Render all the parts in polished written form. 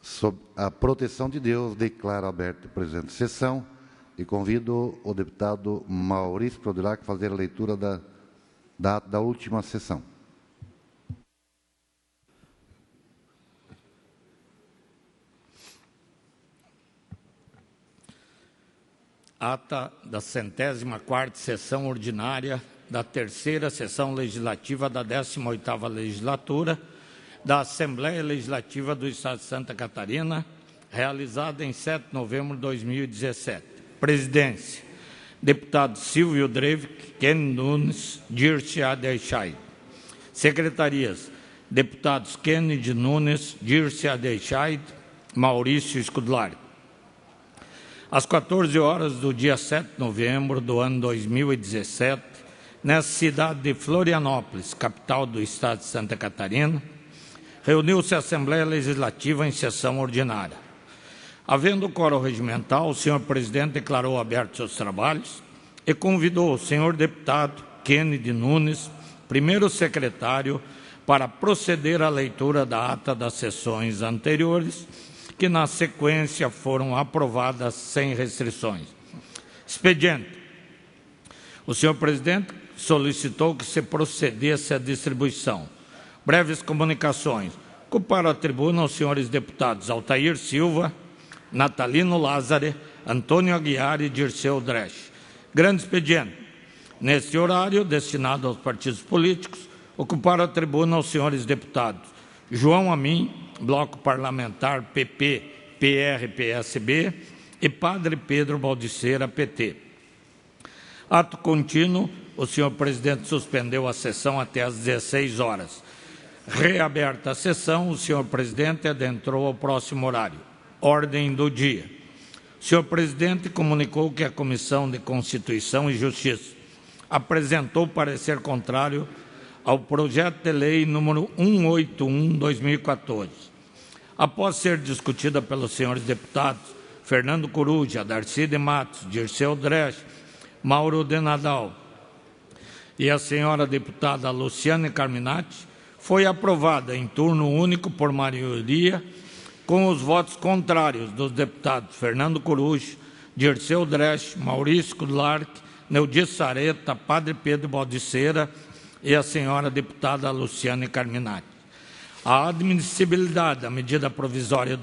Sob a proteção de Deus, declaro aberta a presente sessão e convido o deputado Maurício Prodelac a fazer a leitura da última sessão. Ata da 104ª sessão ordinária da 3ª sessão legislativa da 18ª legislatura da Assembleia Legislativa do Estado de Santa Catarina, realizada em 7 de novembro de 2017. Presidência: deputado Silvio Drevik, Ken Nunes, Dirce Adeixai. Secretarias: deputados Kennedy Nunes, Dirce Adeixai, Maurício Scudlari. Às 14 horas do dia 7 de novembro do ano 2017, nessa cidade de Florianópolis, capital do Estado de Santa Catarina, reuniu-se a Assembleia Legislativa em sessão ordinária. Havendo quórum regimental, o senhor presidente declarou abertos seus trabalhos e convidou o senhor deputado Kennedy Nunes, primeiro secretário, para proceder à leitura da ata das sessões anteriores, que na sequência foram aprovadas sem restrições. Expediente: o senhor presidente solicitou que se procedesse à distribuição. Breves comunicações. Ocuparam a tribuna os senhores deputados Altair Silva, Natalino Lázaro, Antônio Aguiar e Dirceu Dresch. Grande expediente. Neste horário, destinado aos partidos políticos, ocuparam a tribuna os senhores deputados João Amin, Bloco Parlamentar PP, PR, PSB, e Padre Pedro Baldiceira, PT. Ato contínuo, o senhor presidente suspendeu a sessão até às 16 horas. Reaberta a sessão, o senhor presidente adentrou ao próximo horário. Ordem do dia. O senhor presidente comunicou que a Comissão de Constituição e Justiça apresentou parecer contrário ao projeto de lei número 181/2014. Após ser discutida pelos senhores deputados Fernando Coruja, Darcy de Matos, Dirceu Dresch, Mauro de Nadal e a senhora deputada Luciane Carminati, foi aprovada em turno único por maioria, com os votos contrários dos deputados Fernando Coruja, Dirceu Dresch, Maurício Scudlark, Neudi Sareta, Padre Pedro Baldiceira e a senhora deputada Luciane Carminati. A admissibilidade da medida provisória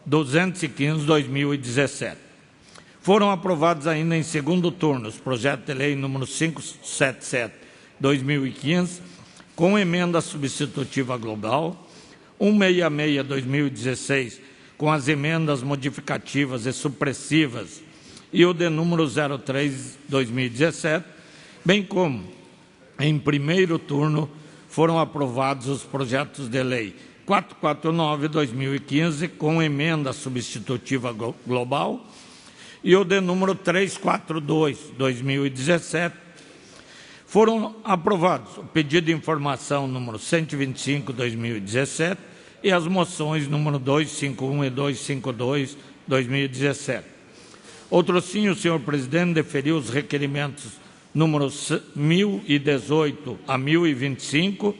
215/2017. Foram aprovados ainda em segundo turno os projetos de lei número 577/2015, com emenda substitutiva global, 166/2016, com as emendas modificativas e supressivas, e o de número 03/2017, bem como, em primeiro turno, foram aprovados os projetos de lei 449/2015, com emenda substitutiva global, e o de número 342/2017. Foram aprovados o pedido de informação número 125/2017 e as moções número 251 e 252/2017. Outro sim, o senhor presidente deferiu os requerimentos números 1018 a 1025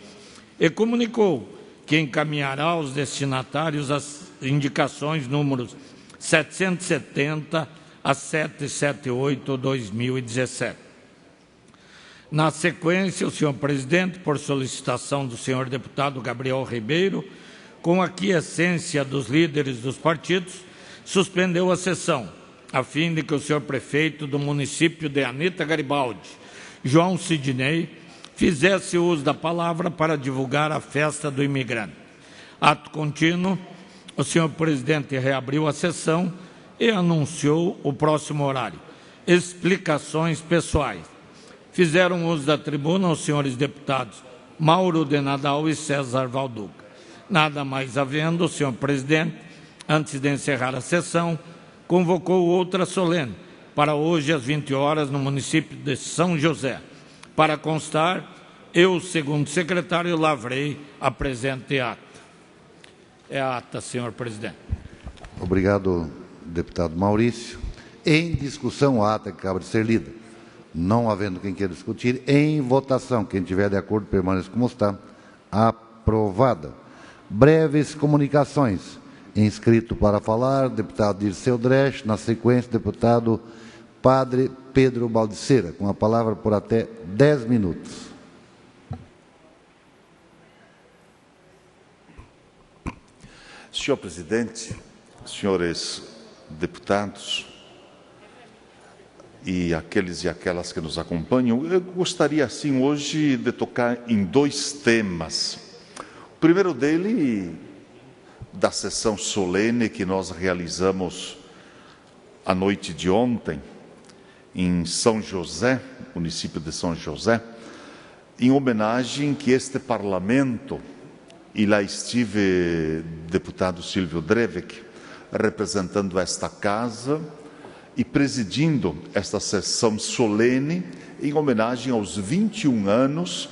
e comunicou que encaminhará aos destinatários as indicações números 770 a 778/2017. Na sequência, o senhor presidente, por solicitação do senhor deputado Gabriel Ribeiro, com a aquiescência dos líderes dos partidos, suspendeu a sessão, a fim de que o senhor prefeito do município de Anita Garibaldi, João Sidney, fizesse uso da palavra para divulgar a festa do imigrante. Ato contínuo, o senhor presidente reabriu a sessão e anunciou o próximo horário. Explicações pessoais. Fizeram uso da tribuna os senhores deputados Mauro de Nadal e César Valduca. Nada mais havendo, o senhor presidente, antes de encerrar a sessão, convocou outra solene para hoje às 20 horas no município de São José. Para constar, eu, segundo secretário, lavrei a presente ata. É a ata, senhor presidente. Obrigado, deputado Maurício. Em discussão, a ata que acaba de ser lida. Não havendo quem queira discutir, em votação, quem tiver de acordo permaneça como está. Aprovada. Breves comunicações. Inscrito para falar, deputado Dirceu Dresch. Na sequência, deputado Padre Pedro Baldiceira, com a palavra por até 10 minutos. Senhor presidente, senhores deputados e aqueles e aquelas que nos acompanham, eu gostaria, assim, hoje de tocar em dois temas. O primeiro dele, da sessão solene que nós realizamos à noite de ontem, em São José, município de São José, em homenagem que este parlamento, e lá estive deputado Silvio Drevek, representando esta casa e presidindo esta sessão solene em homenagem aos 21 anos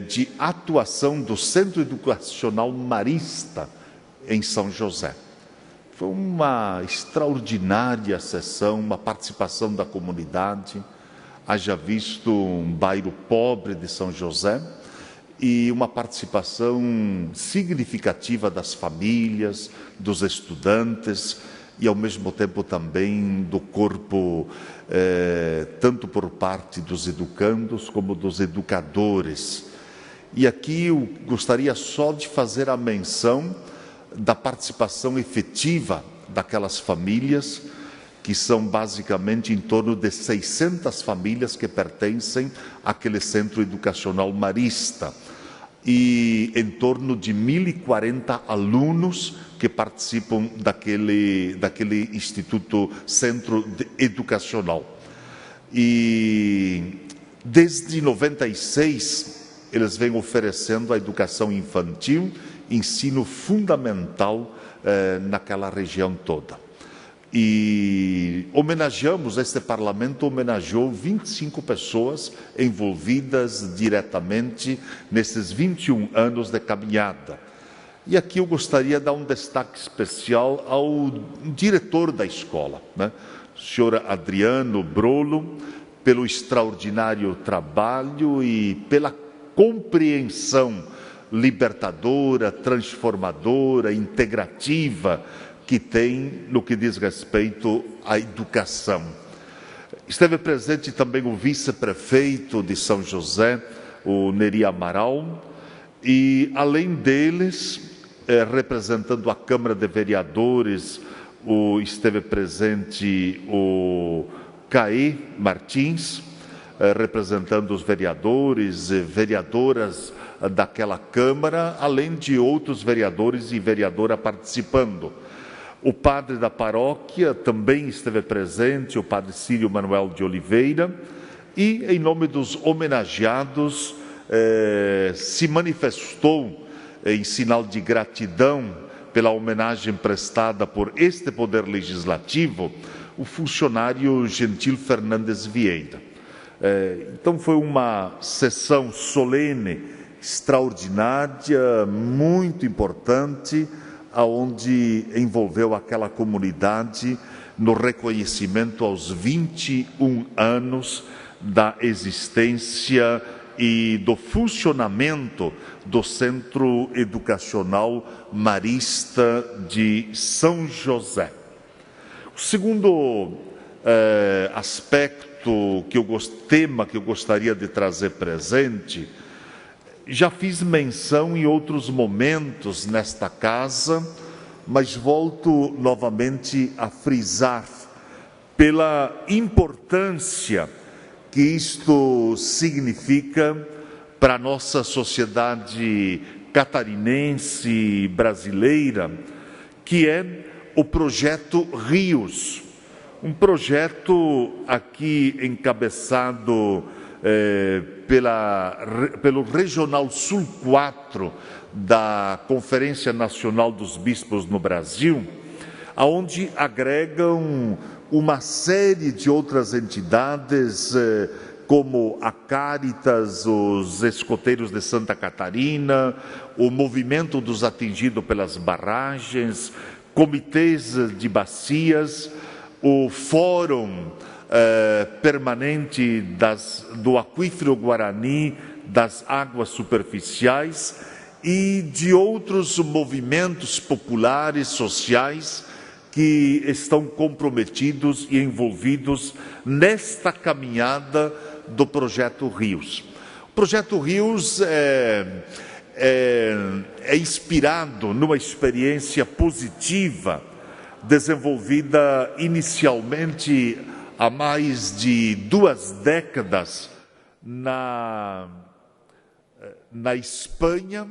de atuação do Centro Educacional Marista em São José. Foi uma extraordinária sessão, uma participação da comunidade, haja visto um bairro pobre de São José, e uma participação significativa das famílias, dos estudantes e, ao mesmo tempo, também do corpo, tanto por parte dos educandos como dos educadores. E aqui eu gostaria só de fazer a menção da participação efetiva daquelas famílias, que são basicamente em torno de 600 famílias que pertencem àquele Centro Educacional Marista, e em torno de 1.040 alunos que participam daquele Instituto Centro Educacional. E desde 96 eles vêm oferecendo a educação infantil, ensino fundamental naquela região toda. E homenageamos, este parlamento homenageou 25 pessoas envolvidas diretamente nesses 21 anos de caminhada. E aqui eu gostaria de dar um destaque especial ao diretor da escola, o senhor Adriano Brolo, pelo extraordinário trabalho e pela compreensão libertadora, transformadora, integrativa que tem no que diz respeito à educação. Esteve presente também o vice-prefeito de São José, o Neri Amaral, e além deles, representando a Câmara de Vereadores, esteve presente o Caê Martins, representando os vereadores e vereadoras daquela Câmara, além de outros vereadores e vereadora participando. O padre da paróquia também esteve presente, o padre Círio Manuel de Oliveira, e em nome dos homenageados se manifestou em sinal de gratidão pela homenagem prestada por este Poder Legislativo, o funcionário Gentil Fernandes Vieira. Então foi uma sessão solene, extraordinária, muito importante, aonde envolveu aquela comunidade no reconhecimento aos 21 anos da existência e do funcionamento do Centro Educacional Marista de São José. O segundo tema que eu gostaria de trazer presente, já fiz menção em outros momentos nesta casa, mas volto novamente a frisar pela importância que isto significa para a nossa sociedade catarinense e brasileira, que é o projeto Rios, um projeto aqui encabeçado pelo Regional Sul 4 da Conferência Nacional dos Bispos no Brasil, aonde agregam uma série de outras entidades, como a Cáritas, os Escoteiros de Santa Catarina, o Movimento dos Atingidos pelas Barragens, comitês de bacias, o Fórum permanente do Aquífero Guarani, das águas superficiais, e de outros movimentos populares, sociais, que estão comprometidos e envolvidos nesta caminhada do Projeto Rios. O Projeto Rios é inspirado numa experiência positiva desenvolvida inicialmente há mais de 2 décadas na Espanha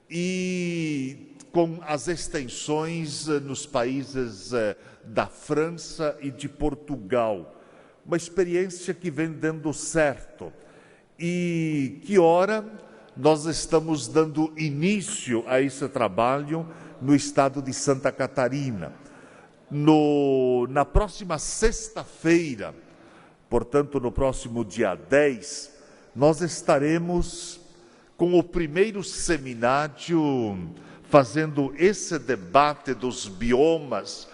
e com as extensões nos países da França e de Portugal. Uma experiência que vem dando certo e que ora nós estamos dando início a esse trabalho no estado de Santa Catarina. Na próxima sexta-feira, portanto no próximo dia 10, nós estaremos com o primeiro seminário fazendo esse debate dos biomas,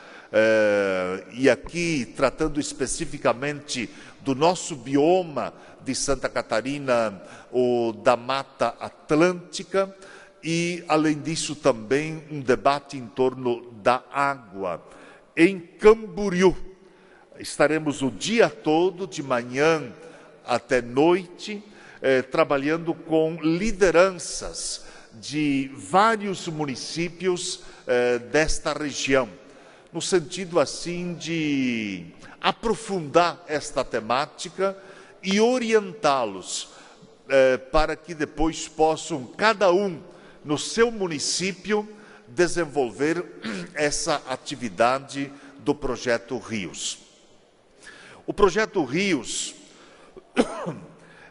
e aqui tratando especificamente do nosso bioma de Santa Catarina, o da Mata Atlântica, e além disso também um debate em torno da água. Em Camboriú, estaremos o dia todo, de manhã até noite, trabalhando com lideranças de vários municípios desta região, no sentido assim de aprofundar esta temática e orientá-los para que depois possam, cada um no seu município, desenvolver essa atividade do Projeto Rios. O Projeto Rios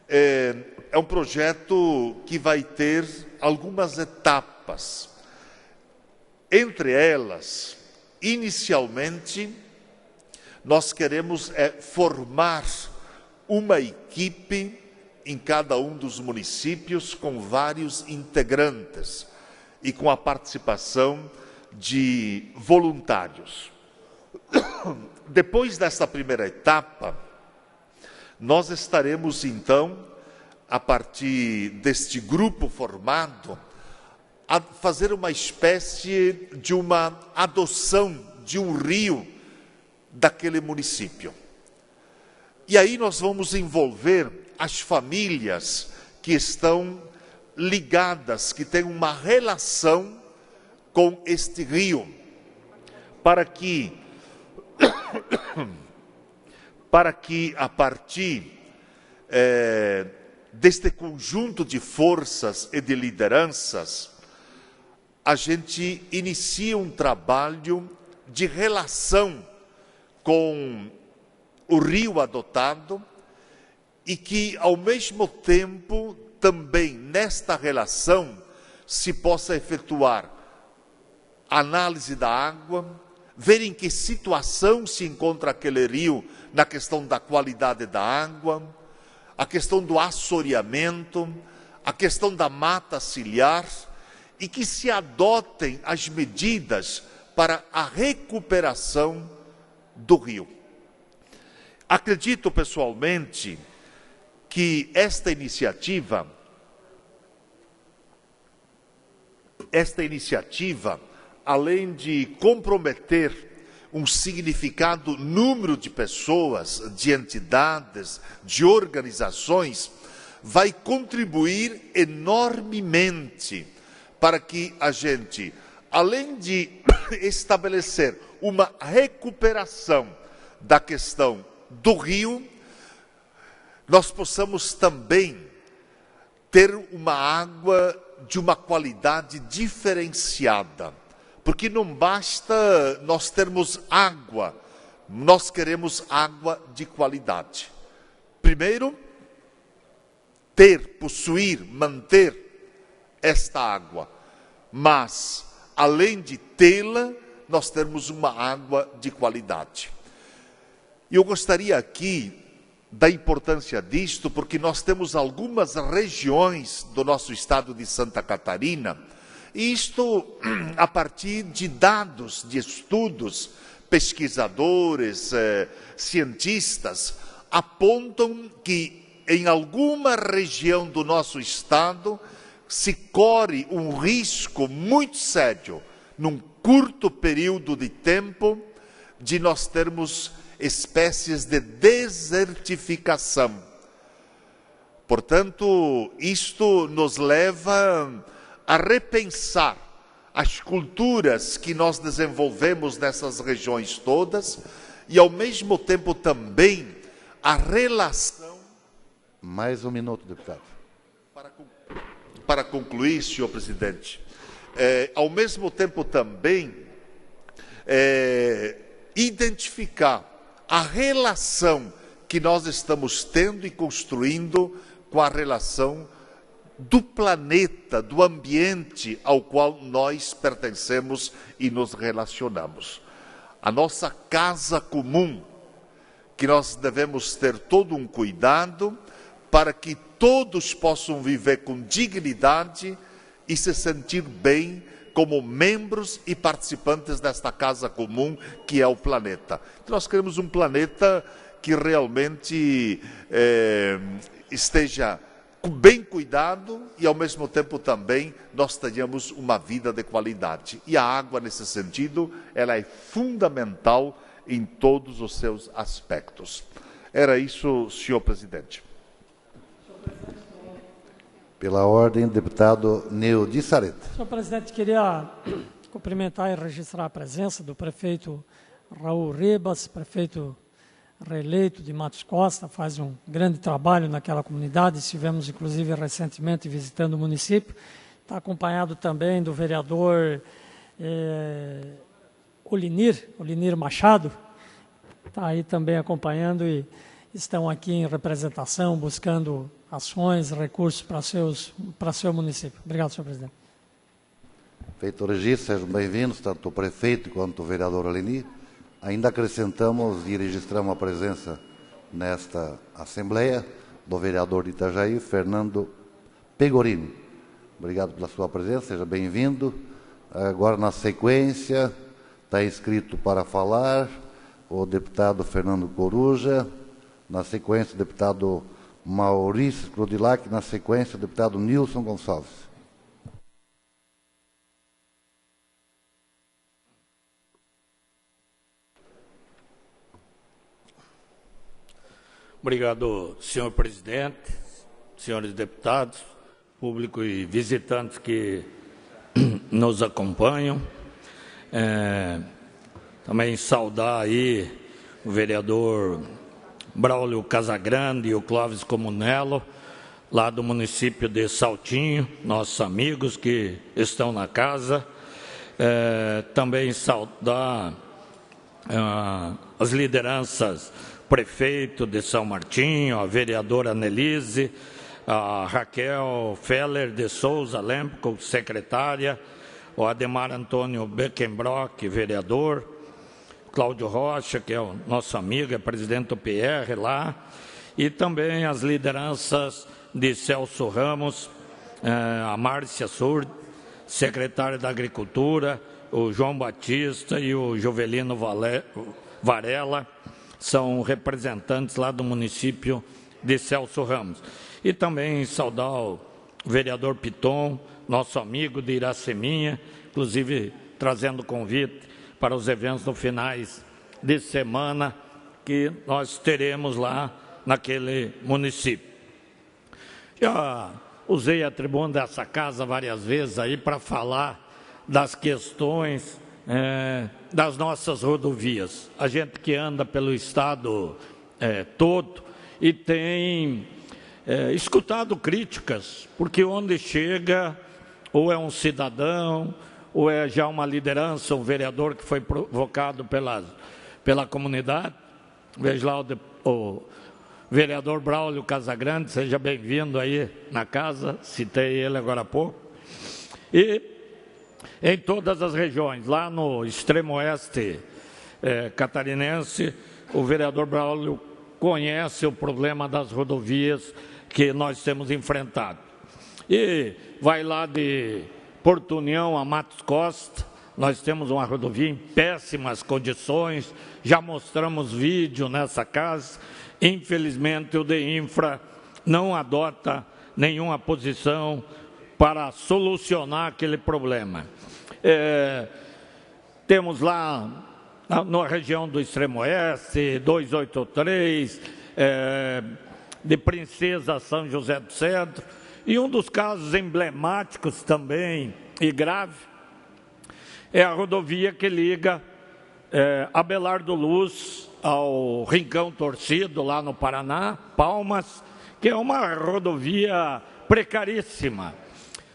é um projeto que vai ter algumas etapas. Entre elas, inicialmente, nós queremos formar uma equipe em cada um dos municípios com vários integrantes e com a participação de voluntários. Depois dessa primeira etapa, nós estaremos então, a partir deste grupo formado, a fazer uma espécie de uma adoção de um rio daquele município. E aí nós vamos envolver as famílias que estão ligadas, que têm uma relação com este rio, para que a partir deste conjunto de forças e de lideranças, a gente inicie um trabalho de relação com o rio adotado e que, ao mesmo tempo, também nesta relação se possa efetuar análise da água, ver em que situação se encontra aquele rio na questão da qualidade da água, a questão do assoreamento, a questão da mata ciliar, e que se adotem as medidas para a recuperação do rio. Acredito pessoalmente que esta iniciativa, além de comprometer um significado número de pessoas, de entidades, de organizações, vai contribuir enormemente para que a gente, além de estabelecer uma recuperação da questão do rio, nós possamos também ter uma água de uma qualidade diferenciada. Porque não basta nós termos água, nós queremos água de qualidade. Primeiro, possuir, manter esta água, mas, além de tê-la, nós temos uma água de qualidade. E eu gostaria aqui da importância disto, porque nós temos algumas regiões do nosso estado de Santa Catarina, e isto a partir de dados, de estudos, pesquisadores, cientistas, apontam que em alguma região do nosso estado se corre um risco muito sério, num curto período de tempo, de nós termos espécies de desertificação. Portanto, isto nos leva a repensar as culturas que nós desenvolvemos nessas regiões todas e, ao mesmo tempo, também a relação... Mais um minuto, deputado. Para concluir, senhor presidente, ao mesmo tempo também identificar a relação que nós estamos tendo e construindo com a relação do planeta, do ambiente ao qual nós pertencemos e nos relacionamos. A nossa casa comum, que nós devemos ter todo um cuidado para que todos possam viver com dignidade e se sentir bem como membros e participantes desta casa comum que é o planeta. Nós queremos um planeta que realmente esteja bem cuidado e, ao mesmo tempo, também nós tenhamos uma vida de qualidade. E a água, nesse sentido, ela é fundamental em todos os seus aspectos. Era isso, senhor presidente. Pela ordem, deputado Neudi Sareta. Senhor presidente, queria cumprimentar e registrar a presença do prefeito Raul Ribas, prefeito reeleito de Matos Costa, faz um grande trabalho naquela comunidade, estivemos inclusive recentemente visitando o município, está acompanhado também do vereador Olinir Machado, está aí também acompanhando e estão aqui em representação, buscando ações, recursos para seu município. Obrigado, senhor presidente. Feito o registro, sejam bem-vindos, tanto o prefeito quanto o vereador Olinir. Ainda acrescentamos e registramos a presença nesta Assembleia do vereador de Itajaí, Fernando Pegorini. Obrigado pela sua presença, seja bem-vindo. Agora, na sequência, está inscrito para falar o deputado Fernando Coruja, na sequência, o deputado Maurício Clodilac, na sequência, o deputado Nilson Gonçalves. Obrigado, senhor presidente, senhores deputados, público e visitantes que nos acompanham. Também saudar aí o vereador Braulio Casagrande e o Clóvis Comunello, lá do município de Saltinho, nossos amigos que estão na casa. Também saudar as lideranças, prefeito de São Martinho, a vereadora Nelise, a Raquel Feller de Souza Lemco, secretária, o Ademar Antônio Beckenbrock, vereador, Cláudio Rocha, que é o nosso amigo, é presidente do PR lá, e também as lideranças de Celso Ramos, a Márcia Surd, secretário da Agricultura, o João Batista e o Jovelino Varela, são representantes lá do município de Celso Ramos. E também saudar o vereador Piton, nosso amigo de Iraceminha, inclusive trazendo convite para os eventos no finais de semana que nós teremos lá naquele município. Já usei a tribuna dessa casa várias vezes aí para falar das questões das nossas rodovias. A gente que anda pelo estado todo e tem escutado críticas, porque onde chega ou é um cidadão, ou é já uma liderança, um vereador que foi provocado pela comunidade. Veja lá o vereador Braulio Casagrande, seja bem-vindo aí na casa, citei ele agora há pouco. E em todas as regiões, lá no extremo oeste catarinense, o vereador Braulio conhece o problema das rodovias que nós temos enfrentado. E vai lá de Porto União a Matos Costa, nós temos uma rodovia em péssimas condições, já mostramos vídeo nessa casa. Infelizmente o DEINFRA não adota nenhuma posição para solucionar aquele problema. Temos lá, na região do Extremo Oeste, 283, de Princesa a São José do Centro, e um dos casos emblemáticos também, e grave, é a rodovia que liga Abelardo Luz ao Rincão Torcido, lá no Paraná, Palmas, que é uma rodovia precaríssima.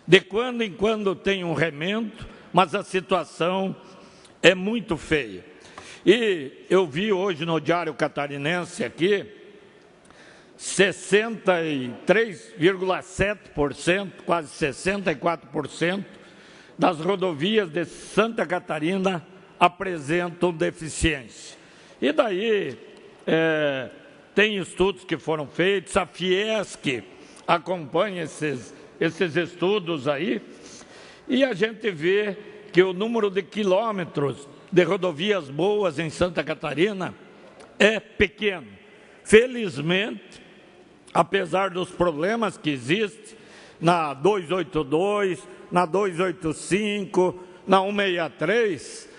De quando em quando tem um remendo, mas a situação é muito feia. E eu vi hoje no Diário Catarinense aqui, 63,7%, quase 64% das rodovias de Santa Catarina apresentam deficiência. E daí, tem estudos que foram feitos, a Fiesc acompanha esses estudos aí, e a gente vê que o número de quilômetros de rodovias boas em Santa Catarina é pequeno. Felizmente, apesar dos problemas que existem na 282, na 285, na 163,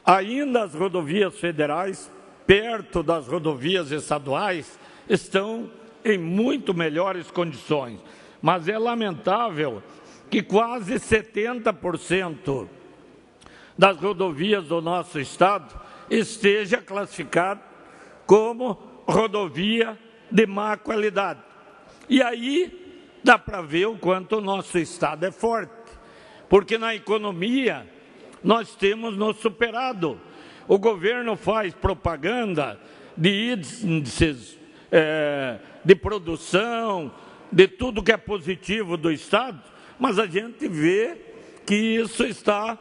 ainda as rodovias federais, perto das rodovias estaduais, estão em muito melhores condições. Mas é lamentável que quase 70% das rodovias do nosso estado esteja classificado como rodovia de má qualidade. E aí dá para ver o quanto o nosso estado é forte, porque na economia nós temos nos superado. O governo faz propaganda de índices de produção, de tudo que é positivo do estado, mas a gente vê que isso está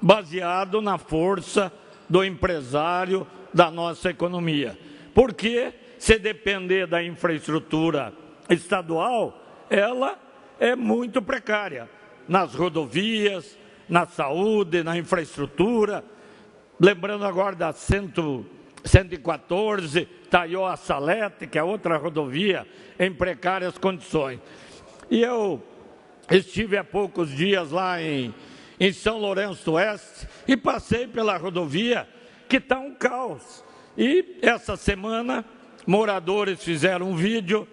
baseado na força do empresário da nossa economia. Porque, se depender da infraestrutura estadual, ela é muito precária. Nas rodovias, na saúde, na infraestrutura. Lembrando agora da 114, Taió-Salete, que é outra rodovia em precárias condições. E eu estive há poucos dias lá em São Lourenço do Oeste e passei pela rodovia, que está um caos. E essa semana, moradores fizeram um vídeo,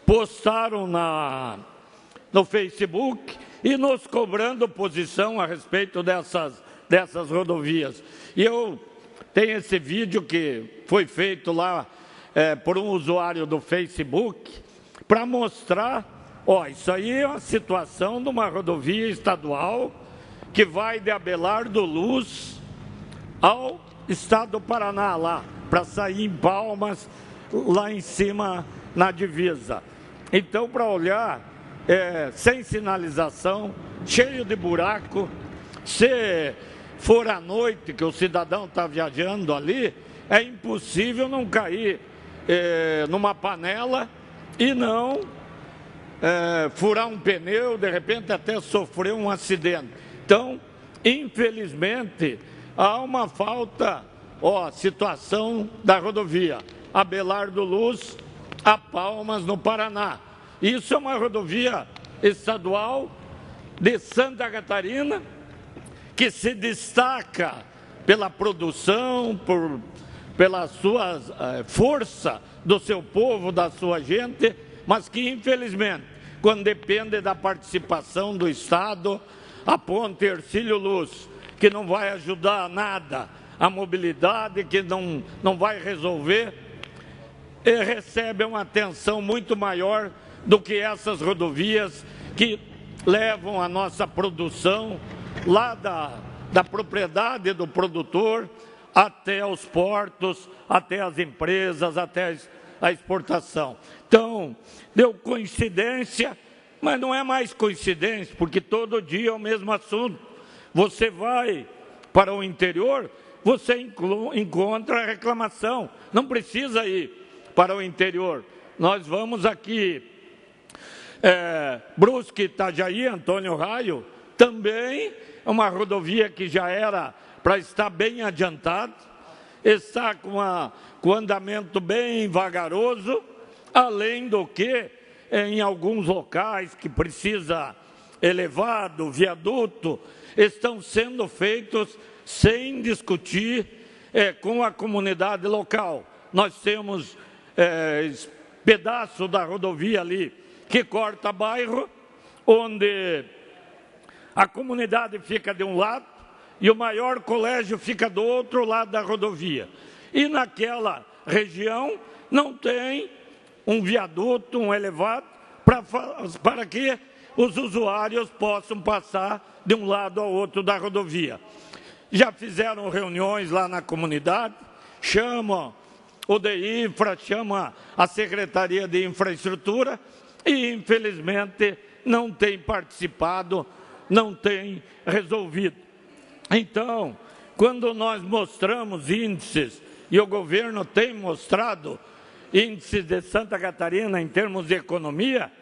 postaram no Facebook e nos cobrando posição a respeito dessas rodovias. E eu tenho esse vídeo que foi feito lá por um usuário do Facebook para mostrar, isso aí é uma situação de uma rodovia estadual que vai de Abelardo Luz ao estado do Paraná, lá, para sair em Palmas, lá em cima na divisa. Então, para olhar, sem sinalização, cheio de buraco, se for à noite que o cidadão está viajando ali, é impossível não cair numa panela e não furar um pneu, de repente até sofrer um acidente. Então, infelizmente, há uma falta, situação da rodovia Abelardo Luz a Palmas, no Paraná. Isso é uma rodovia estadual de Santa Catarina, que se destaca pela produção, pela sua força do seu povo, da sua gente, mas que, infelizmente, quando depende da participação do Estado, a ponte Hercílio Luz, que não vai ajudar nada a mobilidade, que não vai resolver, recebe uma atenção muito maior do que essas rodovias que levam a nossa produção lá da propriedade do produtor até os portos, até as empresas, até a exportação. Então, deu coincidência, mas não é mais coincidência, porque todo dia é o mesmo assunto. Você vai para o interior, você encontra reclamação, não precisa ir para o interior. Nós vamos aqui, Brusque, Itajaí, Antônio Raio, também é uma rodovia que já era para estar bem adiantado, está com andamento bem vagaroso, além do que, em alguns locais que precisa elevado, viaduto, estão sendo feitos sem discutir com a comunidade local. Nós temos pedaço da rodovia ali que corta bairro, onde a comunidade fica de um lado e o maior colégio fica do outro lado da rodovia. E naquela região não tem um viaduto, um elevado, para que os usuários possam passar de um lado ao outro da rodovia. Já fizeram reuniões lá na comunidade, chamam o DEINFRA, chama a Secretaria de Infraestrutura e, infelizmente, não tem participado, não tem resolvido. Então, quando nós mostramos índices, e o governo tem mostrado índices de Santa Catarina em termos de economia,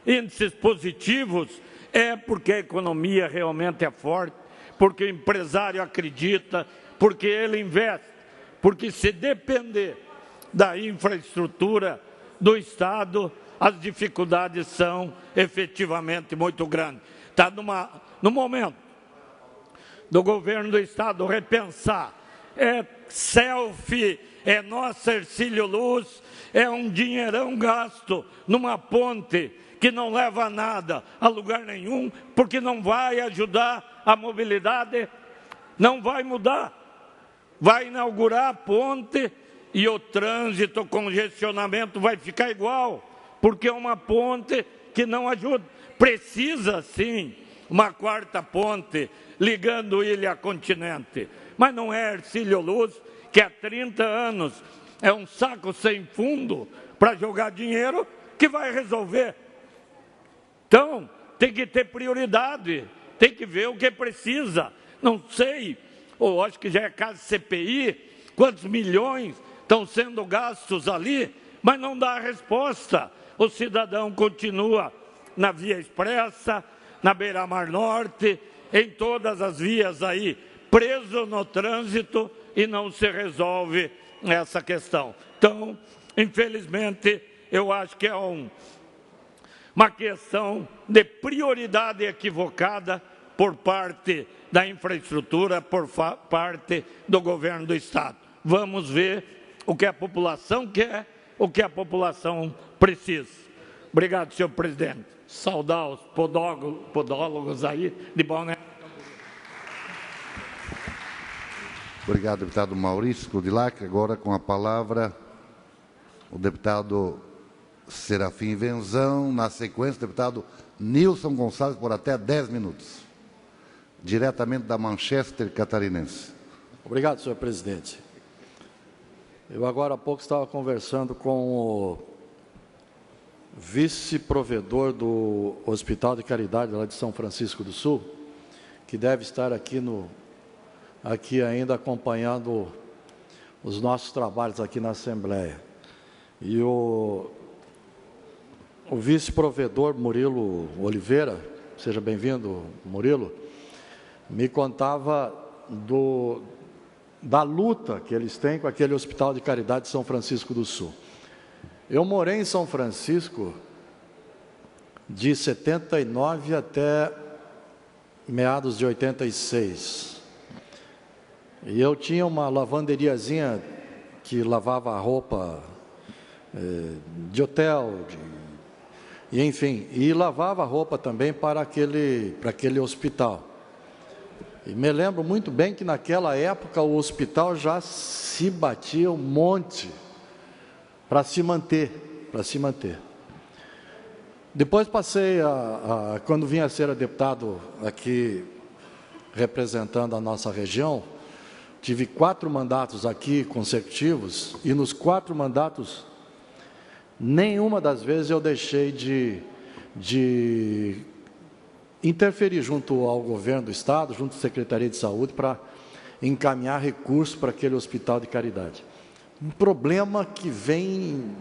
índices positivos, é porque a economia realmente é forte, porque o empresário acredita, porque ele investe, porque se depender da infraestrutura do Estado, as dificuldades são efetivamente muito grandes. Está no momento do governo do Estado repensar, selfie, nossa Hercílio Luz, um dinheirão gasto numa ponte que não leva a nada, a lugar nenhum, porque não vai ajudar a mobilidade, não vai mudar. Vai inaugurar a ponte e o trânsito, o congestionamento vai ficar igual, porque é uma ponte que não ajuda. Precisa, sim, uma quarta ponte ligando ilha a continente, mas não é Hercílio Luz, que há 30 anos é um saco sem fundo para jogar dinheiro, que vai resolver. Então, tem que ter prioridade, tem que ver o que precisa. Não sei, ou acho que já é caso CPI, quantos milhões estão sendo gastos ali, mas não dá a resposta. O cidadão continua na Via Expressa, na Beira-Mar Norte, em todas as vias aí, preso no trânsito e não se resolve essa questão. Então, infelizmente, eu acho que é uma questão de prioridade equivocada por parte da infraestrutura, por parte do governo do Estado. Vamos ver o que a população quer, o que a população precisa. Obrigado, senhor presidente. Saudar os podólogos aí de Balneário. Obrigado, deputado Maurício Kudilac. Agora, com a palavra, o deputado Serafim Venzão. Na sequência, o deputado Nilson Gonçalves, por até 10 minutos. Diretamente da Manchester catarinense. Obrigado, senhor presidente. Eu agora há pouco estava conversando com o vice-provedor do Hospital de Caridade lá de São Francisco do Sul, que deve estar aqui ainda acompanhando os nossos trabalhos aqui na Assembleia. E o vice-provedor Murilo Oliveira, seja bem-vindo, Murilo, me contava da luta que eles têm com aquele Hospital de Caridade de São Francisco do Sul. Eu morei em São Francisco de 79 até meados de 86. E eu tinha uma lavanderiazinha que lavava a roupa de hotel, e enfim, e lavava a roupa também para aquele hospital. E me lembro muito bem que naquela época o hospital já se batia um monte para se manter. Depois passei, quando vim a ser deputado aqui, representando a nossa região, tive 4 mandatos aqui consecutivos, e nos 4 mandatos, nenhuma das vezes eu deixei de interferir junto ao governo do Estado, junto à Secretaria de Saúde, para encaminhar recursos para aquele hospital de caridade. Um problema que vem,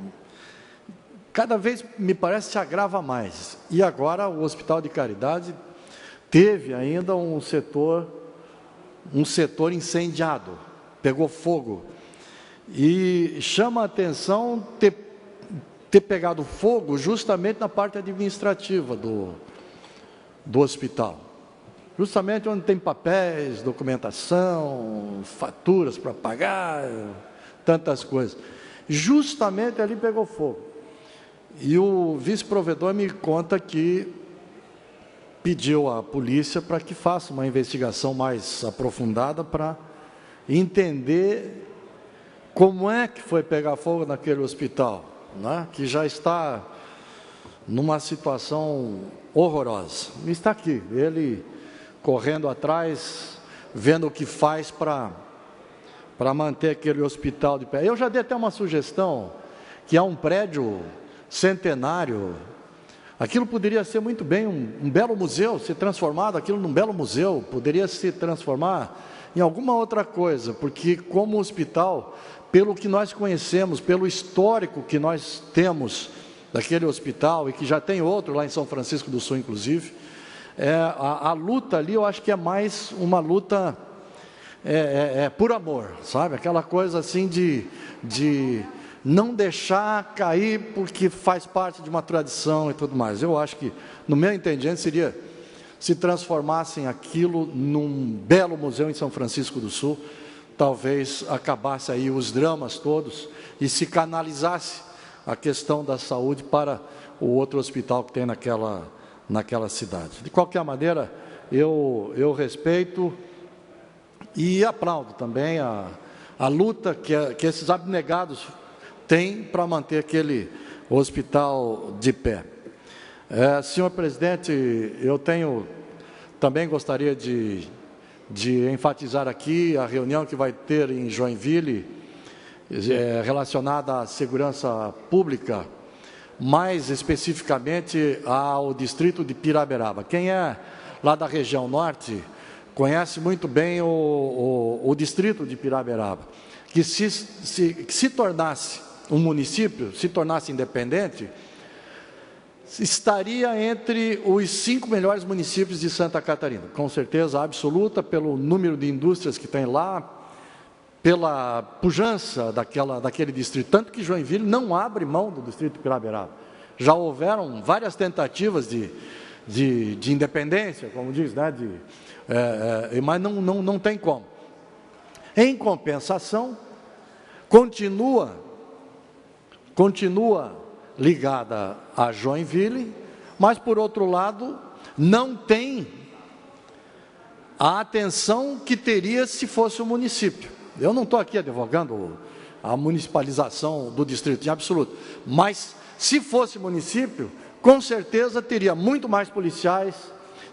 cada vez me parece se agrava mais. E agora o hospital de caridade teve ainda um setor incendiado, pegou fogo. E chama a atenção ter pegado fogo justamente na parte administrativa do hospital. Justamente onde tem papéis, documentação, faturas para pagar, tantas coisas. Justamente ali pegou fogo. E o vice-provedor me conta que pediu à polícia para que faça uma investigação mais aprofundada para entender como é que foi pegar fogo naquele hospital, né? Que já está numa situação horrorosa. E está aqui, ele correndo atrás, vendo o que faz para manter aquele hospital de pé. Eu já dei até uma sugestão, que há um prédio centenário, aquilo poderia ser muito bem um belo museu, ser transformado aquilo num belo museu, poderia se transformar em alguma outra coisa, porque como hospital, pelo que nós conhecemos, pelo histórico que nós temos daquele hospital, e que já tem outro lá em São Francisco do Sul, inclusive, a luta ali, eu acho que é mais uma luta por amor, sabe? Aquela coisa assim de não deixar cair porque faz parte de uma tradição e tudo mais. Eu acho que, no meu entendimento, seria se transformassem aquilo num belo museu em São Francisco do Sul, talvez acabasse aí os dramas todos e se canalizasse a questão da saúde para o outro hospital que tem naquela cidade. De qualquer maneira, eu respeito e aplaudo também a luta que esses abnegados têm para manter aquele hospital de pé. Senhor presidente, eu também gostaria de enfatizar aqui a reunião que vai ter em Joinville, relacionada à segurança pública, mais especificamente ao distrito de Piraberaba. Quem é lá da região norte conhece muito bem o distrito de Piraberaba, que se tornasse um município, se tornasse independente, estaria entre os 5 melhores municípios de Santa Catarina, com certeza absoluta, pelo número de indústrias que tem lá, pela pujança daquele distrito, tanto que Joinville não abre mão do distrito de Piraberaba. Já houveram várias tentativas de independência, como diz, né? Mas não tem como. Em compensação, continua ligada a Joinville, mas, por outro lado, não tem a atenção que teria se fosse um município. Eu não estou aqui advogando a municipalização do distrito, em absoluto, mas, se fosse município, com certeza teria muito mais policiais,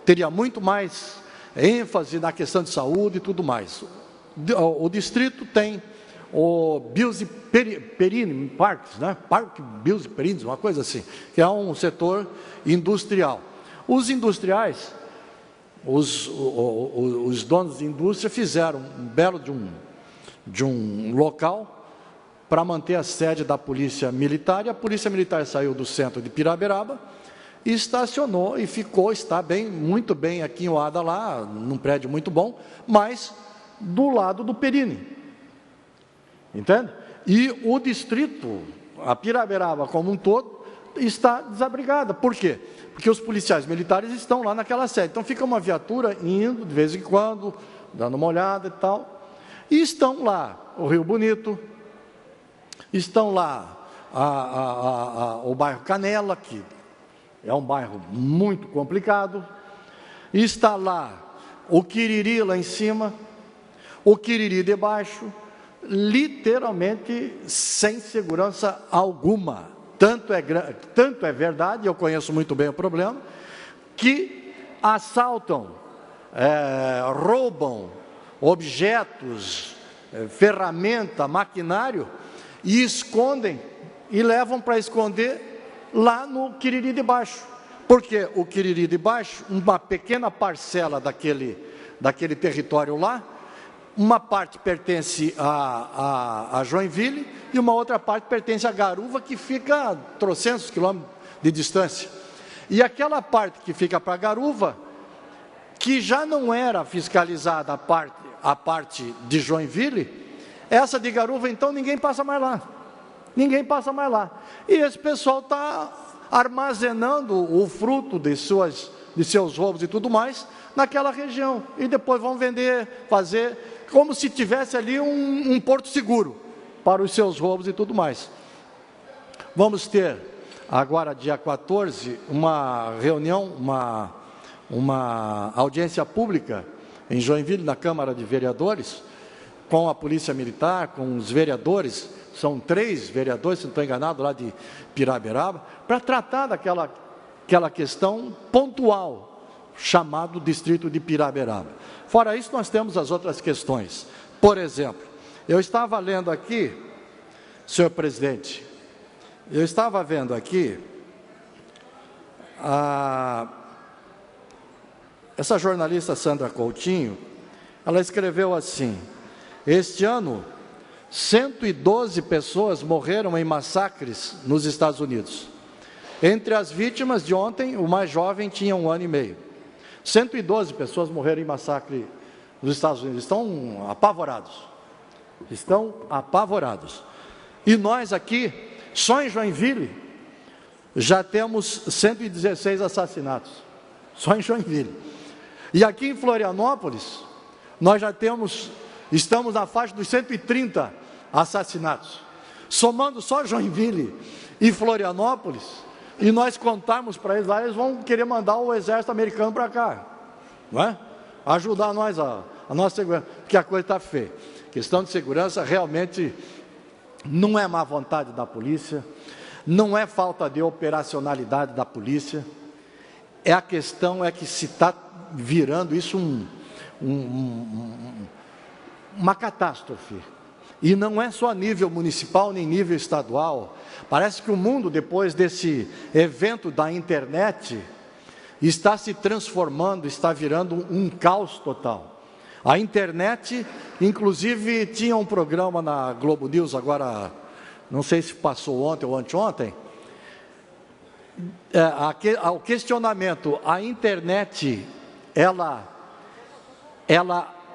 teria muito mais ênfase na questão de saúde e tudo mais. O distrito tem o Bilze Perini Parques, né? Parque Bilze Perini, uma coisa assim, que é um setor industrial. Os industriais, os donos de indústria fizeram um belo de um local para manter a sede da Polícia Militar, e a Polícia Militar saiu do centro de Piraberaba e estacionou e está muito bem aqui em Oada, lá, num prédio muito bom, mas do lado do Perini. Entende? E o distrito, a Piraberaba como um todo, está desabrigada. Por quê? Porque os policiais militares estão lá naquela sede. Então fica uma viatura indo de vez em quando, dando uma olhada e tal. E estão lá o Rio Bonito, estão lá o bairro Canela, que é um bairro muito complicado, e está lá o Quiriri lá em cima, o Quiriri de baixo, literalmente sem segurança alguma. Tanto é verdade, eu conheço muito bem o problema, que assaltam, roubam objetos, ferramenta, maquinário, e escondem, e levam para esconder lá no Quiriri de baixo. Porque o Quiriri de baixo, uma pequena parcela daquele território lá, uma parte pertence a Joinville e uma outra parte pertence a Garuva, que fica a trocentos quilômetros de distância. E aquela parte que fica para Garuva, que já não era fiscalizada a parte de Joinville, essa de Garuva, então, ninguém passa mais lá. Ninguém passa mais lá. E esse pessoal está armazenando o fruto de suas seus roubos e tudo mais, naquela região. E depois vão vender, fazer, como se tivesse ali um porto seguro para os seus roubos e tudo mais. Vamos ter, agora, dia 14, uma reunião, uma audiência pública em Joinville, na Câmara de Vereadores, com a Polícia Militar, com os vereadores, são 3 vereadores, se não estou enganado, lá de Piraberaba, para tratar daquela questão pontual, chamado Distrito de Piraberaba. Fora isso, nós temos as outras questões. Por exemplo, eu estava lendo aqui, senhor presidente, eu estava vendo aqui, essa jornalista Sandra Coutinho, ela escreveu assim: este ano, 112 pessoas morreram em massacres nos Estados Unidos. Entre as vítimas de ontem, o mais jovem tinha 1 ano e meio. 112 pessoas morreram em massacre nos Estados Unidos. Estão apavorados. Estão apavorados. E nós aqui, só em Joinville, já temos 116 assassinatos. Só em Joinville. E aqui em Florianópolis, nós já estamos na faixa dos 130 assassinatos. Somando só Joinville e Florianópolis, e nós contarmos para eles lá, eles vão querer mandar o exército americano para cá, não é? Ajudar nós, a nossa segurança, porque a coisa está feia. Questão de segurança realmente não é má vontade da polícia, não é falta de operacionalidade da polícia, a questão é que se está virando isso uma catástrofe. E não é só a nível municipal, nem nível estadual. Parece que o mundo, depois desse evento da internet, está se transformando, está virando um caos total. A internet, inclusive, tinha um programa na Globo News, agora, não sei se passou ontem ou anteontem, ao questionamento: a internet, ela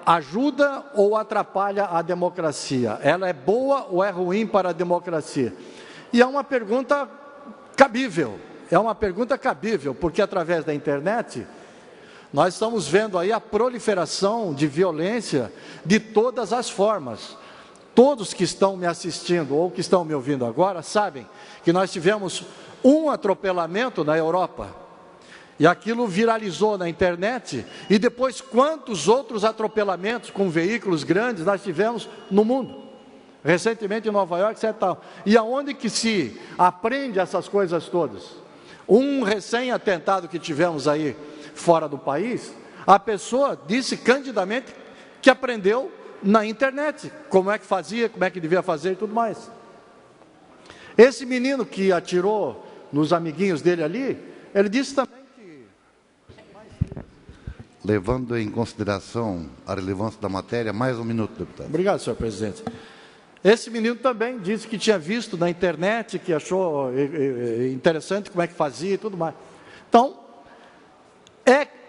ajuda ou atrapalha a democracia? Ela é boa ou é ruim para a democracia? E é uma pergunta cabível, porque através da internet, nós estamos vendo aí a proliferação de violência de todas as formas. Todos que estão me assistindo ou que estão me ouvindo agora sabem que nós tivemos um atropelamento na Europa, e aquilo viralizou na internet, e depois quantos outros atropelamentos com veículos grandes nós tivemos no mundo, recentemente em Nova York, etc. E aonde que se aprende essas coisas todas? Um recém-atentado que tivemos aí fora do país, a pessoa disse candidamente que aprendeu na internet, como é que fazia, como é que devia fazer e tudo mais. Esse menino que atirou nos amiguinhos dele ali, ele disse também que... Levando em consideração a relevância da matéria, mais 1 minuto, deputado. Obrigado, senhor presidente. Esse menino também disse que tinha visto na internet, que achou interessante como é que fazia e tudo mais. Então,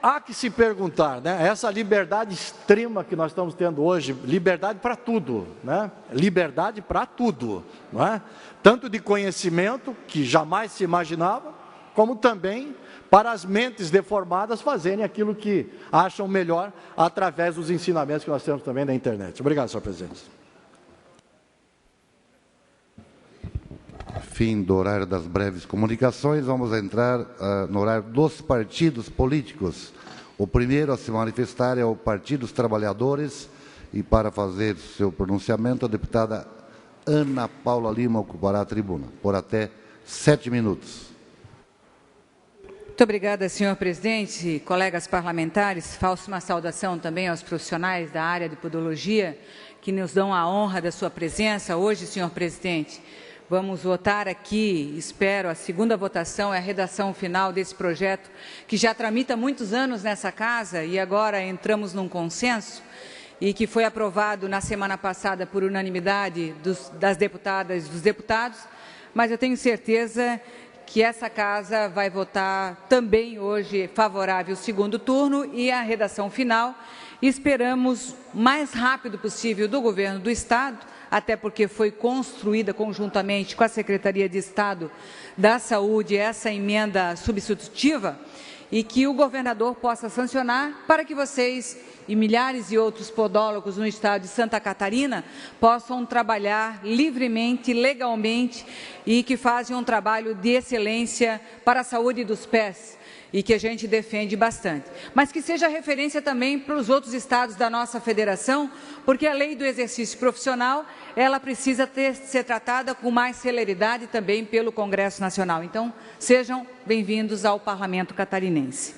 há que se perguntar, né? Essa liberdade extrema que nós estamos tendo hoje, liberdade para tudo, né? Liberdade para tudo, não é? Tanto de conhecimento, que jamais se imaginava, como também para as mentes deformadas fazerem aquilo que acham melhor através dos ensinamentos que nós temos também na internet. Obrigado, senhor presidente. Fim do horário das breves comunicações, vamos entrar no horário dos partidos políticos. O primeiro a se manifestar é o Partido dos Trabalhadores, e para fazer seu pronunciamento, a deputada Ana Paula Lima ocupará a tribuna, por até 7 minutos. Muito obrigada, senhor presidente, colegas parlamentares. Faço uma saudação também aos profissionais da área de podologia, que nos dão a honra da sua presença hoje, senhor presidente. Vamos votar aqui, espero, a segunda votação é a redação final desse projeto, que já tramita há muitos anos nessa casa e agora entramos num consenso, e que foi aprovado na semana passada por unanimidade das deputadas e dos deputados, mas eu tenho certeza que essa casa vai votar também hoje favorável ao segundo turno e à redação final. Esperamos o mais rápido possível do governo do Estado, até porque foi construída conjuntamente com a Secretaria de Estado da Saúde essa emenda substitutiva, e que o governador possa sancionar para que vocês e milhares de outros podólogos no estado de Santa Catarina possam trabalhar livremente, legalmente e que fazem um trabalho de excelência para a saúde dos pés e que a gente defende bastante. Mas que seja referência também para os outros estados da nossa federação, porque a lei do exercício profissional, ela precisa ser tratada com mais celeridade também pelo Congresso Nacional. Então, sejam bem-vindos ao Parlamento Catarinense.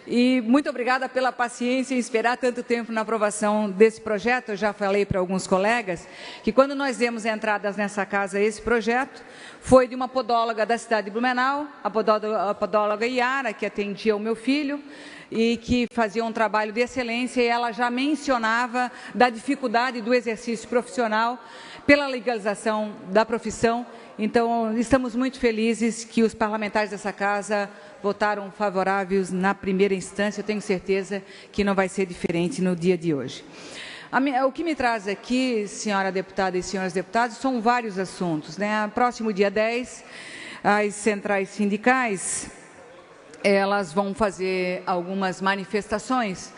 E muito obrigada pela paciência em esperar tanto tempo na aprovação desse projeto. Eu já falei para alguns colegas que quando nós demos entradas nessa casa esse projeto, foi de uma podóloga da cidade de Blumenau, a podóloga Iara, que atendia o meu filho e que fazia um trabalho de excelência, e ela já mencionava da dificuldade do exercício profissional pela legalização da profissão. Então, estamos muito felizes que os parlamentares dessa casa votaram favoráveis na primeira instância. Eu tenho certeza que não vai ser diferente no dia de hoje. O que me traz aqui, senhora deputada e senhores deputados, são vários assuntos, né? Próximo dia 10, as centrais sindicais, elas vão fazer algumas manifestações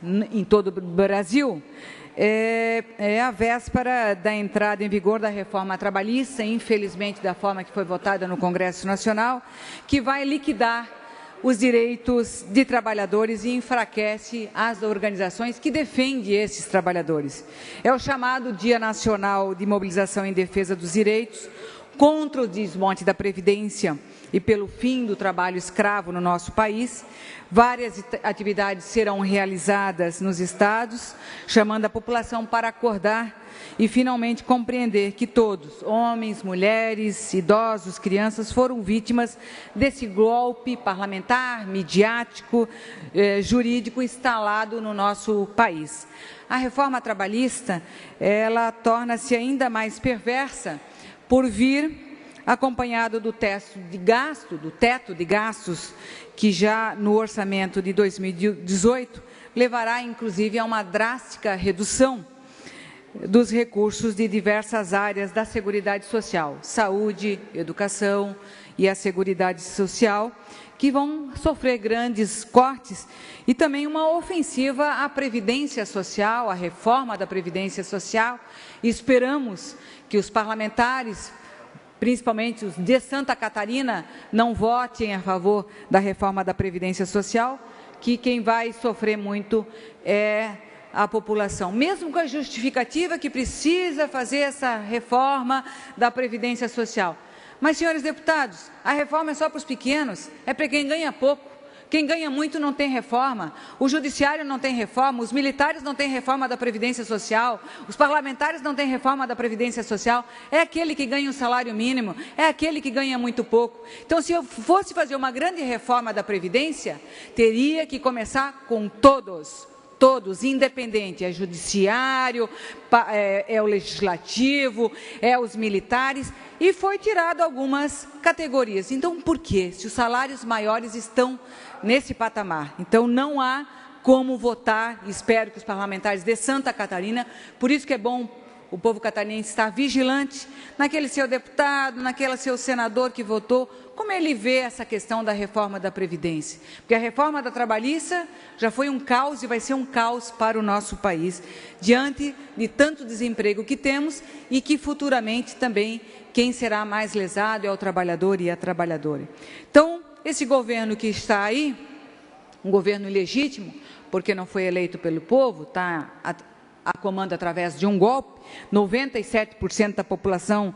em todo o Brasil. É a véspera da entrada em vigor da reforma trabalhista, infelizmente da forma que foi votada no Congresso Nacional, que vai liquidar os direitos de trabalhadores e enfraquece as organizações que defendem esses trabalhadores. É o chamado Dia Nacional de Mobilização em Defesa dos Direitos, contra o desmonte da Previdência e pelo fim do trabalho escravo no nosso país. Várias atividades serão realizadas nos estados, chamando a população para acordar e finalmente compreender que todos, homens, mulheres, idosos, crianças, foram vítimas desse golpe parlamentar, midiático, jurídico instalado no nosso país. A reforma trabalhista, ela torna-se ainda mais perversa por vir acompanhado do teto de gastos, que já no orçamento de 2018 levará, inclusive, a uma drástica redução dos recursos de diversas áreas da Seguridade Social, saúde, educação e a Seguridade Social, que vão sofrer grandes cortes, e também uma ofensiva à Previdência Social, à reforma da Previdência Social. E esperamos que os parlamentares, principalmente os de Santa Catarina, não votem a favor da reforma da Previdência Social, que quem vai sofrer muito é a população, mesmo com a justificativa que precisa fazer essa reforma da Previdência Social. Mas, senhores deputados, a reforma é só para os pequenos, é para quem ganha pouco. Quem ganha muito não tem reforma, o judiciário não tem reforma, os militares não têm reforma da Previdência Social, os parlamentares não têm reforma da Previdência Social, é aquele que ganha um salário mínimo, é aquele que ganha muito pouco. Então, se eu fosse fazer uma grande reforma da Previdência, teria que começar com todos, independente, é judiciário, é o legislativo, é os militares, e foi tirado algumas categorias. Então, por quê? Se os salários maiores estão nesse patamar. Então, não há como votar, espero que os parlamentares de Santa Catarina, por isso que é bom o povo catarinense estar vigilante naquele seu deputado, naquele seu senador que votou, como ele vê essa questão da reforma da Previdência. Porque a reforma da trabalhista já foi um caos e vai ser um caos para o nosso país, diante de tanto desemprego que temos e que futuramente também quem será mais lesado é o trabalhador e a trabalhadora. Então, esse governo que está aí, um governo ilegítimo, porque não foi eleito pelo povo, está a comando através de um golpe, 97% da população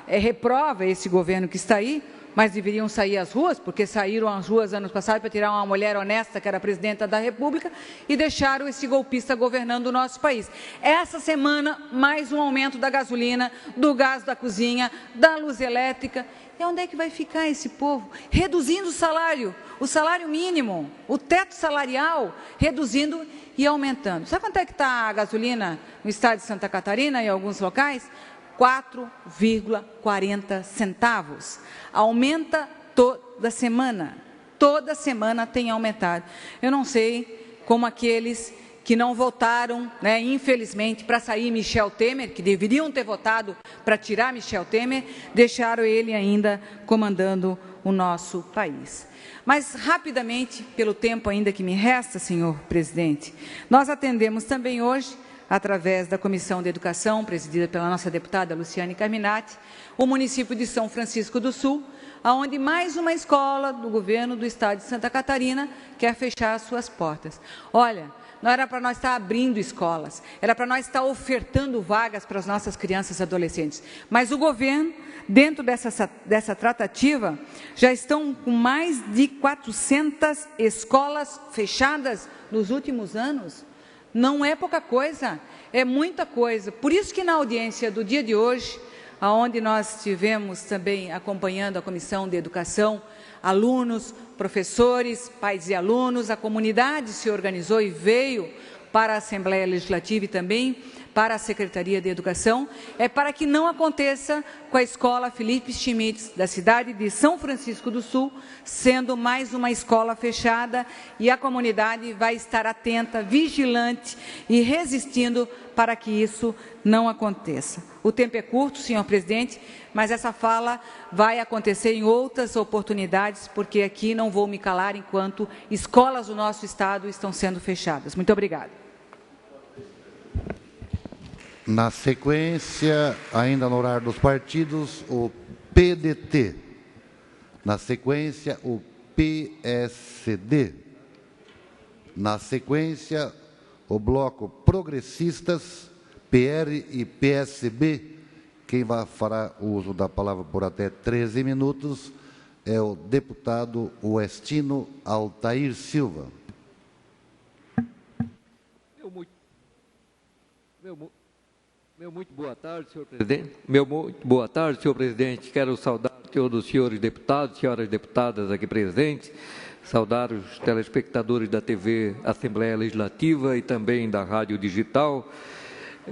reprova esse governo que está aí, mas deveriam sair às ruas, porque saíram às ruas anos passados para tirar uma mulher honesta, que era a presidenta da República, e deixaram esse golpista governando o nosso país. Essa semana, mais um aumento da gasolina, do gás da cozinha, da luz elétrica. E onde é que vai ficar esse povo? Reduzindo o salário mínimo, o teto salarial, reduzindo e aumentando. Sabe quanto é que está a gasolina no estado de Santa Catarina, em alguns locais? 4,40 centavos. Aumenta toda semana tem aumentado. Eu não sei como aqueles que não votaram, né, infelizmente, para sair Michel Temer, que deveriam ter votado para tirar Michel Temer, deixaram ele ainda comandando o nosso país. Mas, rapidamente, pelo tempo ainda que me resta, senhor presidente, nós atendemos também hoje, através da Comissão de Educação, presidida pela nossa deputada Luciane Carminati, o município de São Francisco do Sul, onde mais uma escola do governo do estado de Santa Catarina quer fechar as suas portas. Olha, não era para nós estar abrindo escolas, era para nós estar ofertando vagas para as nossas crianças e adolescentes. Mas o governo, dentro dessa tratativa, já estão com mais de 400 escolas fechadas nos últimos anos. Não é pouca coisa, é muita coisa. Por isso que na audiência do dia de hoje, onde nós estivemos também acompanhando a Comissão de Educação, alunos, professores, pais e alunos, a comunidade se organizou e veio para a Assembleia Legislativa e também para a Secretaria de Educação, é para que não aconteça com a Escola Felipe Schmitz, da cidade de São Francisco do Sul, sendo mais uma escola fechada, e a comunidade vai estar atenta, vigilante e resistindo para que isso não aconteça. O tempo é curto, senhor presidente, mas essa fala vai acontecer em outras oportunidades, porque aqui não vou me calar enquanto escolas do nosso estado estão sendo fechadas. Muito obrigada. Na sequência, ainda no horário dos partidos, o PDT. Na sequência, o PSD. Na sequência, o Bloco Progressistas, PR e PSB. Quem fará uso da palavra por até 13 minutos é o deputado Westino Altair Silva. Muito boa tarde, senhor presidente. Muito boa tarde, senhor presidente. Quero saudar todos os senhores deputados, senhoras deputadas aqui presentes, saudar os telespectadores da TV Assembleia Legislativa e também da Rádio Digital.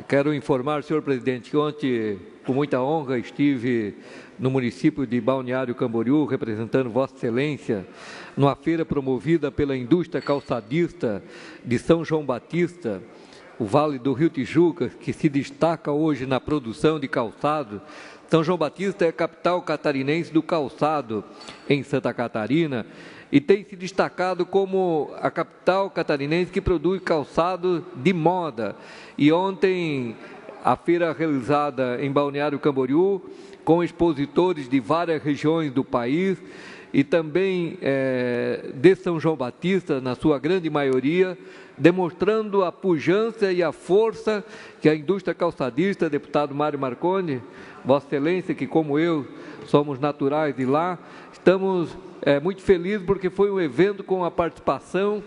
Quero informar, senhor presidente, que ontem, com muita honra, estive no município de Balneário Camboriú, representando Vossa Excelência, numa feira promovida pela indústria calçadista de São João Batista, o Vale do Rio Tijuca, que se destaca hoje na produção de calçado. São João Batista é a capital catarinense do calçado em Santa Catarina e tem se destacado como a capital catarinense que produz calçado de moda. E ontem, a feira realizada em Balneário Camboriú, com expositores de várias regiões do país e também de São João Batista, na sua grande maioria, demonstrando a pujança e a força que a indústria calçadista, deputado Mário Marconi, Vossa Excelência, que como eu somos naturais de lá, estamos muito felizes porque foi um evento com a participação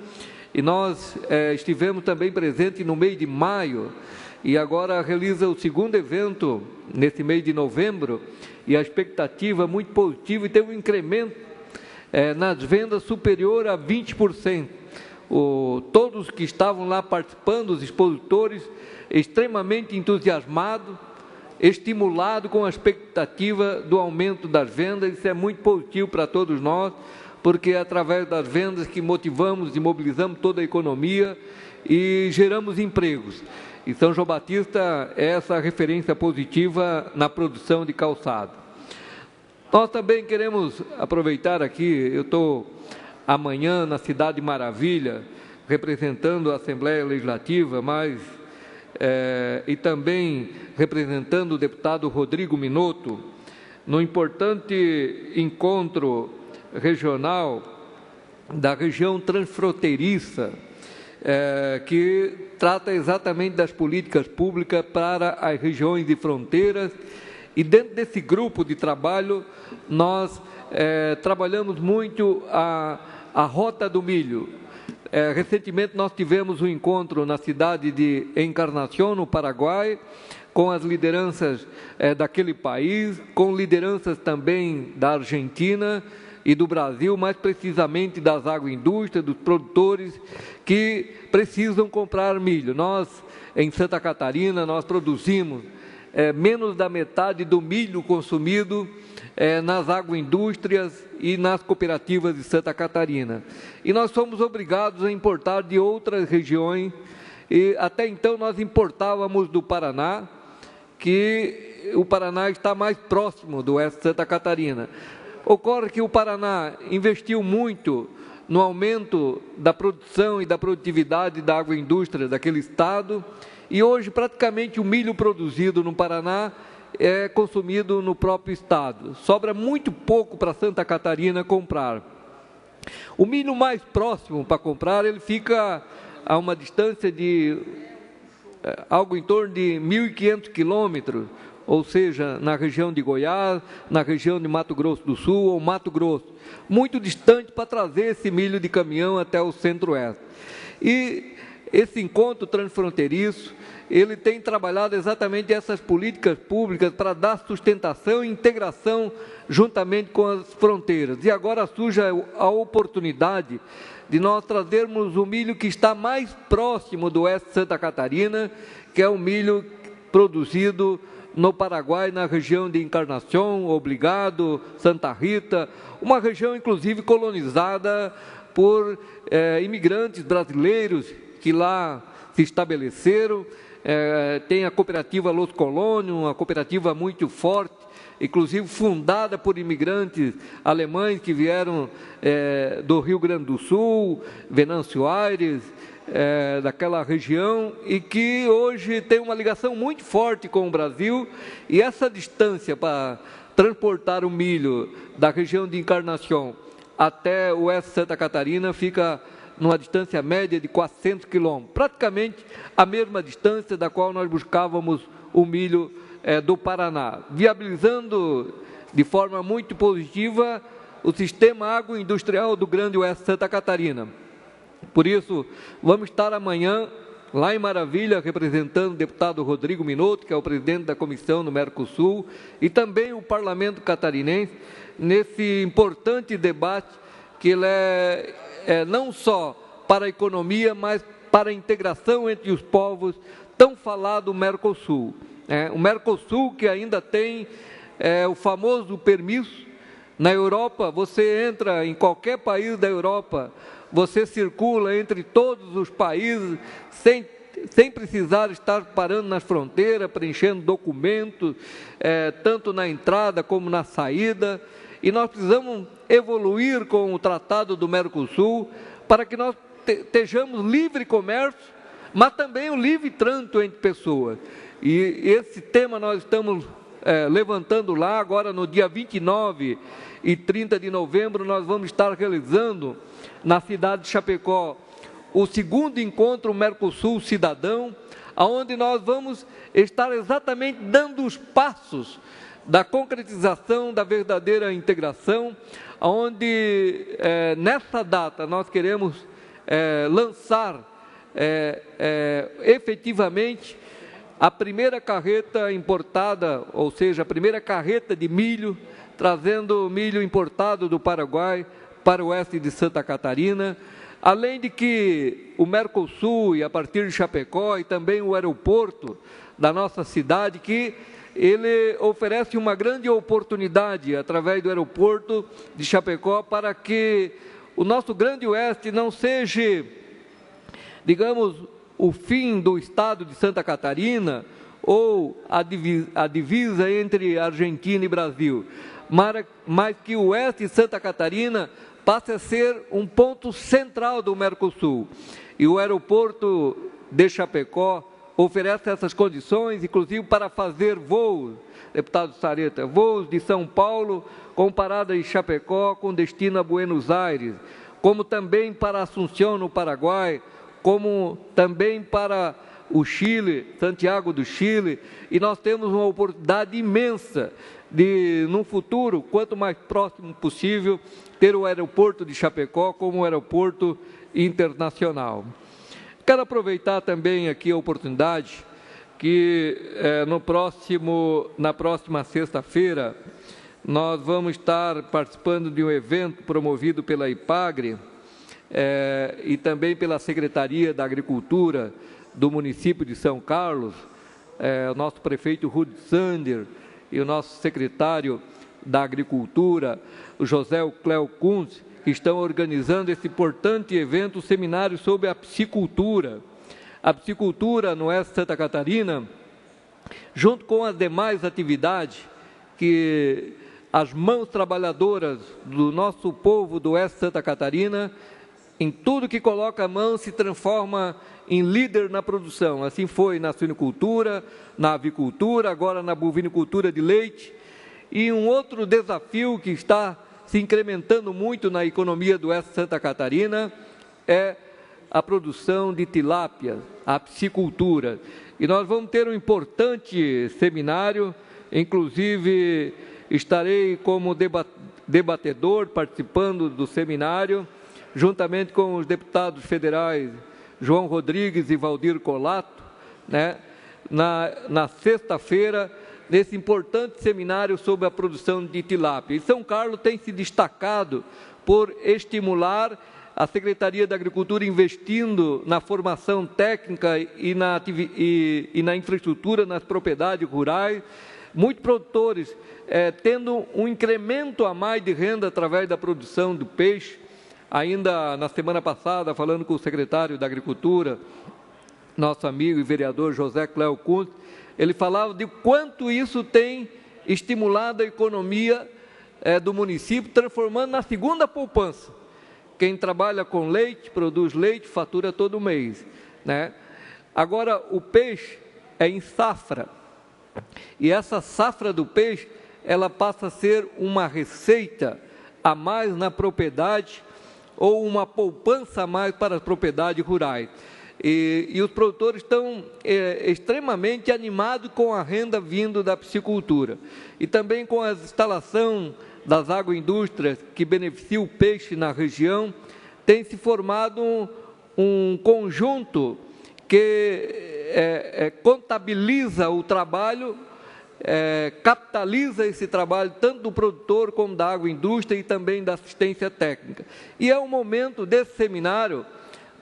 e nós estivemos também presentes no mês de maio e agora realiza o segundo evento nesse mês de novembro e a expectativa muito positiva e tem um incremento nas vendas superior a 20%. Todos que estavam lá participando, os expositores, extremamente entusiasmados, estimulados com a expectativa do aumento das vendas. Isso é muito positivo para todos nós, porque é através das vendas que motivamos e mobilizamos toda a economia e geramos empregos. E São João Batista é essa referência positiva na produção de calçado. Nós também queremos aproveitar aqui, eu estou amanhã na Cidade Maravilha, representando a Assembleia Legislativa, e também representando o deputado Rodrigo Minotto, no importante encontro regional da região transfronteiriça, que trata exatamente das políticas públicas para as regiões de fronteiras. E dentro desse grupo de trabalho, nós trabalhamos muito a Rota do Milho. Recentemente nós tivemos um encontro na cidade de Encarnação, no Paraguai, com as lideranças daquele país, com lideranças também da Argentina e do Brasil, mais precisamente das agroindústrias, dos produtores que precisam comprar milho. Nós, em Santa Catarina, nós produzimos menos da metade do milho consumido nas agroindústrias e nas cooperativas de Santa Catarina. E nós somos obrigados a importar de outras regiões, e até então nós importávamos do Paraná, que o Paraná está mais próximo do oeste de Santa Catarina. Ocorre que o Paraná investiu muito no aumento da produção e da produtividade da agroindústria daquele estado, e hoje praticamente o milho produzido no Paraná é consumido no próprio estado. Sobra muito pouco para Santa Catarina comprar. O milho mais próximo para comprar, ele fica a uma distância de algo em torno de 1.500 quilômetros, ou seja, na região de Goiás, na região de Mato Grosso do Sul ou Mato Grosso, muito distante para trazer esse milho de caminhão até o centro-oeste. E esse encontro transfronteiriço, ele tem trabalhado exatamente essas políticas públicas para dar sustentação e integração juntamente com as fronteiras. E agora surge a oportunidade de nós trazermos o milho que está mais próximo do oeste de Santa Catarina, que é o milho produzido no Paraguai, na região de Encarnação, Obrigado, Santa Rita, uma região inclusive colonizada por imigrantes brasileiros que lá se estabeleceram. Tem a cooperativa Los Colônios, uma cooperativa muito forte, inclusive fundada por imigrantes alemães que vieram do Rio Grande do Sul, Venâncio Aires, daquela região, e que hoje tem uma ligação muito forte com o Brasil, e essa distância para transportar o milho da região de Encarnação até o oeste de Santa Catarina fica numa distância média de 400 quilômetros, praticamente a mesma distância da qual nós buscávamos o milho do Paraná, viabilizando de forma muito positiva o sistema agroindustrial do Grande Oeste de Santa Catarina. Por isso, vamos estar amanhã lá em Maravilha, representando o deputado Rodrigo Minotto, que é o presidente da comissão no Mercosul, e também o parlamento catarinense, nesse importante debate que ele é não só para a economia, mas para a integração entre os povos, tão falado Mercosul. O Mercosul, que ainda tem o famoso permisso. Na Europa, você entra em qualquer país da Europa, você circula entre todos os países sem precisar estar parando nas fronteiras, preenchendo documentos, tanto na entrada como na saída. E nós precisamos evoluir com o Tratado do Mercosul para que nós estejamos livre comércio, mas também o livre trânsito entre pessoas. E esse tema nós estamos levantando lá. Agora no dia 29 e 30 de novembro nós vamos estar realizando na cidade de Chapecó o segundo encontro Mercosul Cidadão, onde nós vamos estar exatamente dando os passos da concretização da verdadeira integração, onde nessa data nós queremos lançar efetivamente a primeira carreta importada, ou seja, a primeira carreta de milho, trazendo milho importado do Paraguai para o oeste de Santa Catarina, além de que o Mercosul, e a partir de Chapecó, e também o aeroporto da nossa cidade, que ele oferece uma grande oportunidade, através do aeroporto de Chapecó, para que o nosso grande oeste não seja, digamos, o fim do estado de Santa Catarina, ou a divisa entre Argentina e Brasil, mas que o oeste de Santa Catarina passe a ser um ponto central do Mercosul. E o aeroporto de Chapecó oferece essas condições, inclusive para fazer voos, deputado Sareta, voos de São Paulo com parada em Chapecó com destino a Buenos Aires, como também para Assunção, no Paraguai, como também para o Chile, Santiago do Chile, e nós temos uma oportunidade imensa de, no futuro, quanto mais próximo possível, ter o aeroporto de Chapecó como um aeroporto internacional. Quero aproveitar também aqui a oportunidade que na próxima sexta-feira nós vamos estar participando de um evento promovido pela IPAGRE e também pela Secretaria da Agricultura do município de São Carlos, o nosso prefeito Rudy Sander e o nosso secretário da Agricultura, o José Cléo Kuntz, que estão organizando esse importante evento, o seminário sobre a piscicultura. A piscicultura no oeste de Santa Catarina, junto com as demais atividades que as mãos trabalhadoras do nosso povo do Oeste de Santa Catarina, em tudo que coloca a mão, se transforma em líder na produção. Assim foi na suinocultura, na avicultura, agora na bovinocultura de leite. E um outro desafio que está se incrementando muito na economia do Oeste de Santa Catarina é a produção de tilápia, a piscicultura. E nós vamos ter um importante seminário, inclusive estarei como debatedor participando do seminário, juntamente com os deputados federais João Rodrigues e Valdir Colato, né, na sexta-feira, nesse importante seminário sobre a produção de tilápia. E São Carlos tem se destacado por estimular a Secretaria da Agricultura investindo na formação técnica e na infraestrutura nas propriedades rurais, muitos produtores tendo um incremento a mais de renda através da produção do peixe. Ainda na semana passada, falando com o secretário da Agricultura, nosso amigo e vereador José Cléo Kuntz, ele falava de quanto isso tem estimulado a economia do município, transformando na segunda poupança. Quem trabalha com leite, produz leite, fatura todo mês, né? Agora, o peixe é em safra, e essa safra do peixe, ela passa a ser uma receita a mais na propriedade, ou uma poupança a mais para as propriedades rurais. E os produtores estão extremamente animados com a renda vindo da piscicultura. E também com a instalação das agroindústrias que beneficiam o peixe na região, tem se formado um conjunto que contabiliza o trabalho, capitaliza esse trabalho tanto do produtor como da agroindústria e também da assistência técnica. E é o momento desse seminário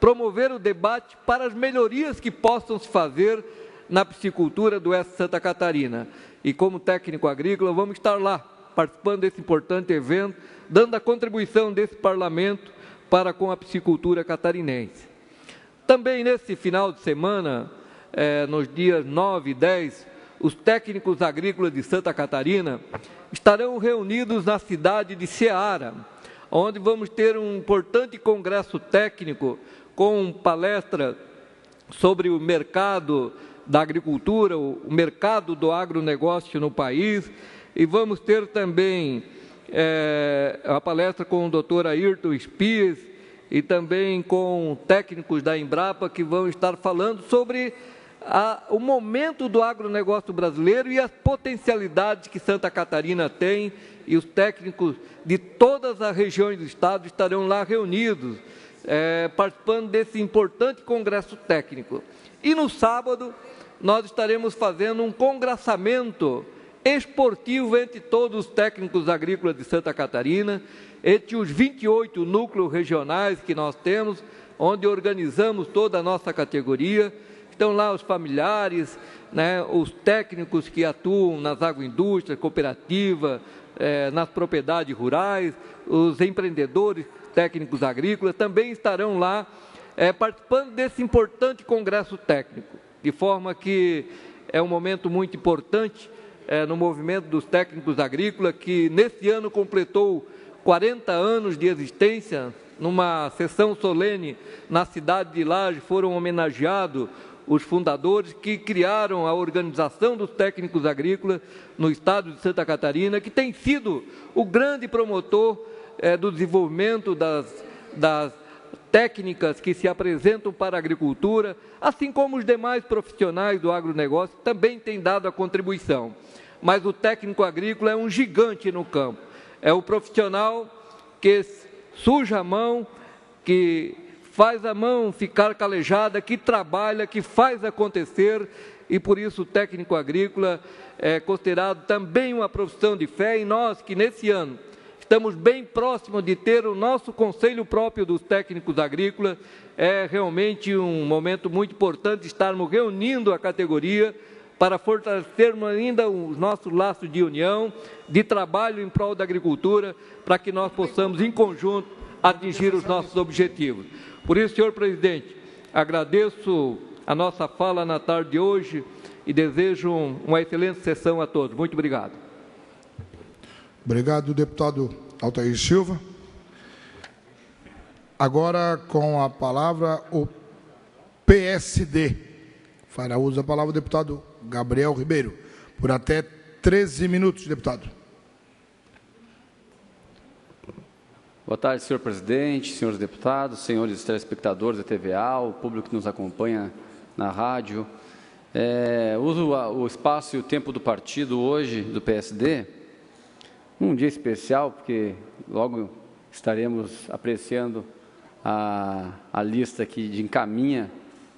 promover o debate para as melhorias que possam se fazer na piscicultura do Oeste de Santa Catarina. E como técnico agrícola, vamos estar lá, participando desse importante evento, dando a contribuição desse parlamento para com a piscicultura catarinense. Também nesse final de semana, nos dias 9 e 10, os técnicos agrícolas de Santa Catarina estarão reunidos na cidade de Ceará, onde vamos ter um importante congresso técnico com palestra sobre o mercado da agricultura, o mercado do agronegócio no país, e vamos ter também a palestra com o Dr. Ayrton Espias e também com técnicos da Embrapa que vão estar falando sobre o momento do agronegócio brasileiro e as potencialidades que Santa Catarina tem, e os técnicos de todas as regiões do estado estarão lá reunidos, participando desse importante congresso técnico. E no sábado, nós estaremos fazendo um congraçamento esportivo entre todos os técnicos agrícolas de Santa Catarina, entre os 28 núcleos regionais que nós temos, onde organizamos toda a nossa categoria. Estão lá os familiares, né, os técnicos que atuam nas agroindústrias, cooperativas, nas propriedades rurais, os empreendedores técnicos agrícolas também estarão lá participando desse importante congresso técnico, de forma que é um momento muito importante no movimento dos técnicos agrícolas, que nesse ano completou 40 anos de existência. Numa sessão solene na cidade de Laje foram homenageados os fundadores que criaram a Organização dos Técnicos Agrícolas no estado de Santa Catarina, que tem sido o grande promotor do desenvolvimento das técnicas que se apresentam para a agricultura, assim como os demais profissionais do agronegócio também têm dado a contribuição. Mas o técnico agrícola é um gigante no campo, é o profissional que suja a mão, que faz a mão ficar calejada, que trabalha, que faz acontecer, e por isso o técnico agrícola é considerado também uma profissão de fé, e nós que nesse ano estamos bem próximos de ter o nosso conselho próprio dos técnicos agrícolas, é realmente um momento muito importante estarmos reunindo a categoria para fortalecermos ainda os nossos laços de união, de trabalho em prol da agricultura, para que nós possamos, em conjunto, atingir os nossos objetivos. Por isso, senhor presidente, agradeço a nossa fala na tarde de hoje e desejo uma excelente sessão a todos. Muito obrigado. Obrigado, deputado Altair Silva. Agora, com a palavra, o PSD. Fará uso da palavra o deputado Gabriel Ribeiro, por até 13 minutos, deputado. Boa tarde, senhor presidente, senhores deputados, senhores telespectadores da TVA, o público que nos acompanha na rádio. Uso o espaço e o tempo do partido hoje, do PSD, um dia especial, porque logo estaremos apreciando a lista que encaminha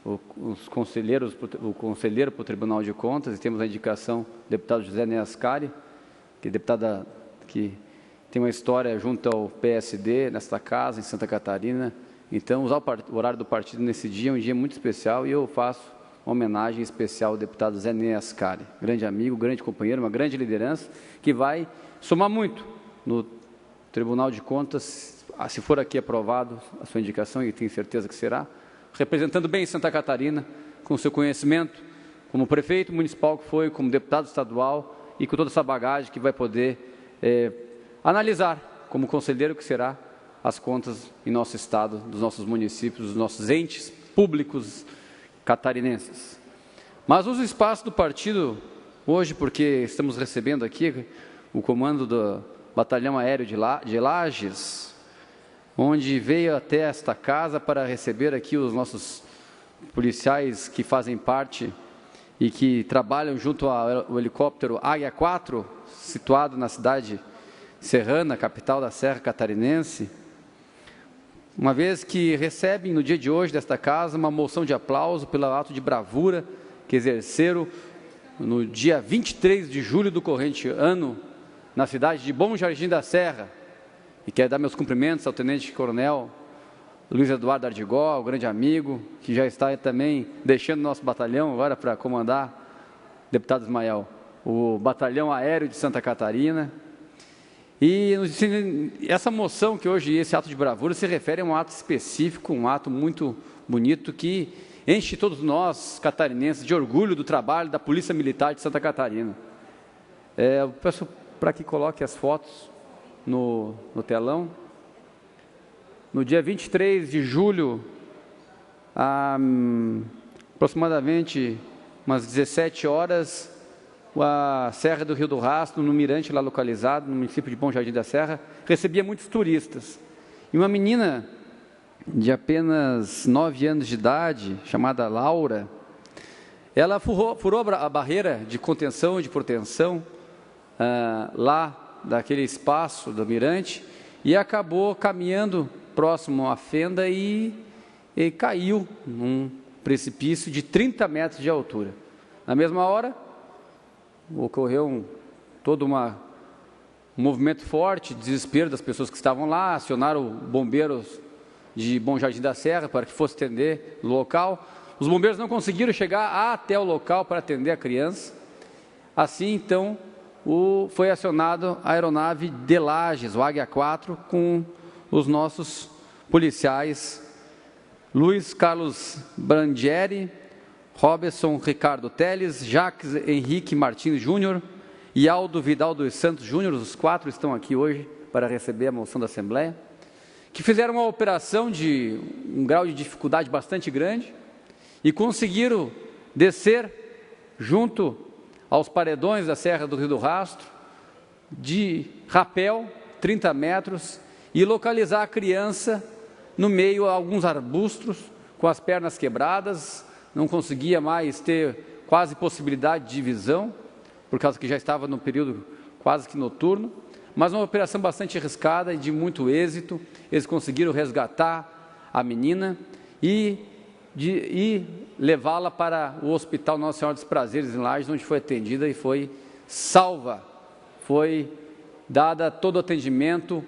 os conselheiros, o conselheiro para o Tribunal de Contas, e temos a indicação do deputado José Neascari, que é deputada que tem uma história junto ao PSD, nesta casa, em Santa Catarina. Então, usar o horário do partido nesse dia é um dia muito especial, e eu faço uma homenagem especial ao deputado Zé Neascari, grande amigo, grande companheiro, uma grande liderança, que vai somar muito no Tribunal de Contas, se for aqui aprovado a sua indicação, e tenho certeza que será, representando bem Santa Catarina, com seu conhecimento, como prefeito municipal que foi, como deputado estadual, e com toda essa bagagem que vai poder analisar, como conselheiro que será, as contas em nosso estado, dos nossos municípios, dos nossos entes públicos catarinenses. Mas uso o espaço do partido hoje, porque estamos recebendo aqui o comando do Batalhão Aéreo de Lages, onde veio até esta casa para receber aqui os nossos policiais que fazem parte e que trabalham junto ao helicóptero Águia 4, situado na cidade serrana, capital da Serra Catarinense, uma vez que recebem no dia de hoje desta casa uma moção de aplauso pelo ato de bravura que exerceram no dia 23 de julho do corrente ano, na cidade de Bom Jardim da Serra. E quero dar meus cumprimentos ao tenente-coronel Luiz Eduardo Ardigó, o grande amigo, que já está também deixando nosso batalhão agora para comandar, deputado Ismael, o Batalhão Aéreo de Santa Catarina. E essa moção que hoje, esse ato de bravura, se refere a um ato específico, um ato muito bonito que enche todos nós, catarinenses, de orgulho do trabalho da Polícia Militar de Santa Catarina. Eu peço para que coloque as fotos no telão. No dia 23 de julho, aproximadamente umas 17 horas, a Serra do Rio do Rastro, no Mirante, lá localizado, no município de Bom Jardim da Serra, recebia muitos turistas. E uma menina de apenas 9 anos de idade, chamada Laura, ela furou a barreira de contenção e de proteção lá daquele espaço do Mirante e acabou caminhando próximo à fenda e caiu num precipício de 30 metros de altura. Na mesma hora, ocorreu todo um movimento forte, desespero das pessoas que estavam lá, acionaram bombeiros de Bom Jardim da Serra para que fosse atender o local. Os bombeiros não conseguiram chegar até o local para atender a criança. Assim, então, foi acionado a aeronave de Lages, o Águia 4, com os nossos policiais, Luiz Carlos Brandieri, Roberson Ricardo Teles, Jacques Henrique Martins Júnior e Aldo Vidal dos Santos Júnior, os 4 estão aqui hoje para receber a moção da Assembleia, que fizeram uma operação de um grau de dificuldade bastante grande e conseguiram descer junto aos paredões da Serra do Rio do Rastro, de rapel, 30 metros, e localizar a criança no meio a alguns arbustos, com as pernas quebradas, não conseguia mais ter quase possibilidade de visão, por causa que já estava no período quase que noturno, mas uma operação bastante arriscada e de muito êxito. Eles conseguiram resgatar a menina e levá-la para o Hospital Nossa Senhora dos Prazeres, em Lages, onde foi atendida e foi salva. Foi dada todo o atendimento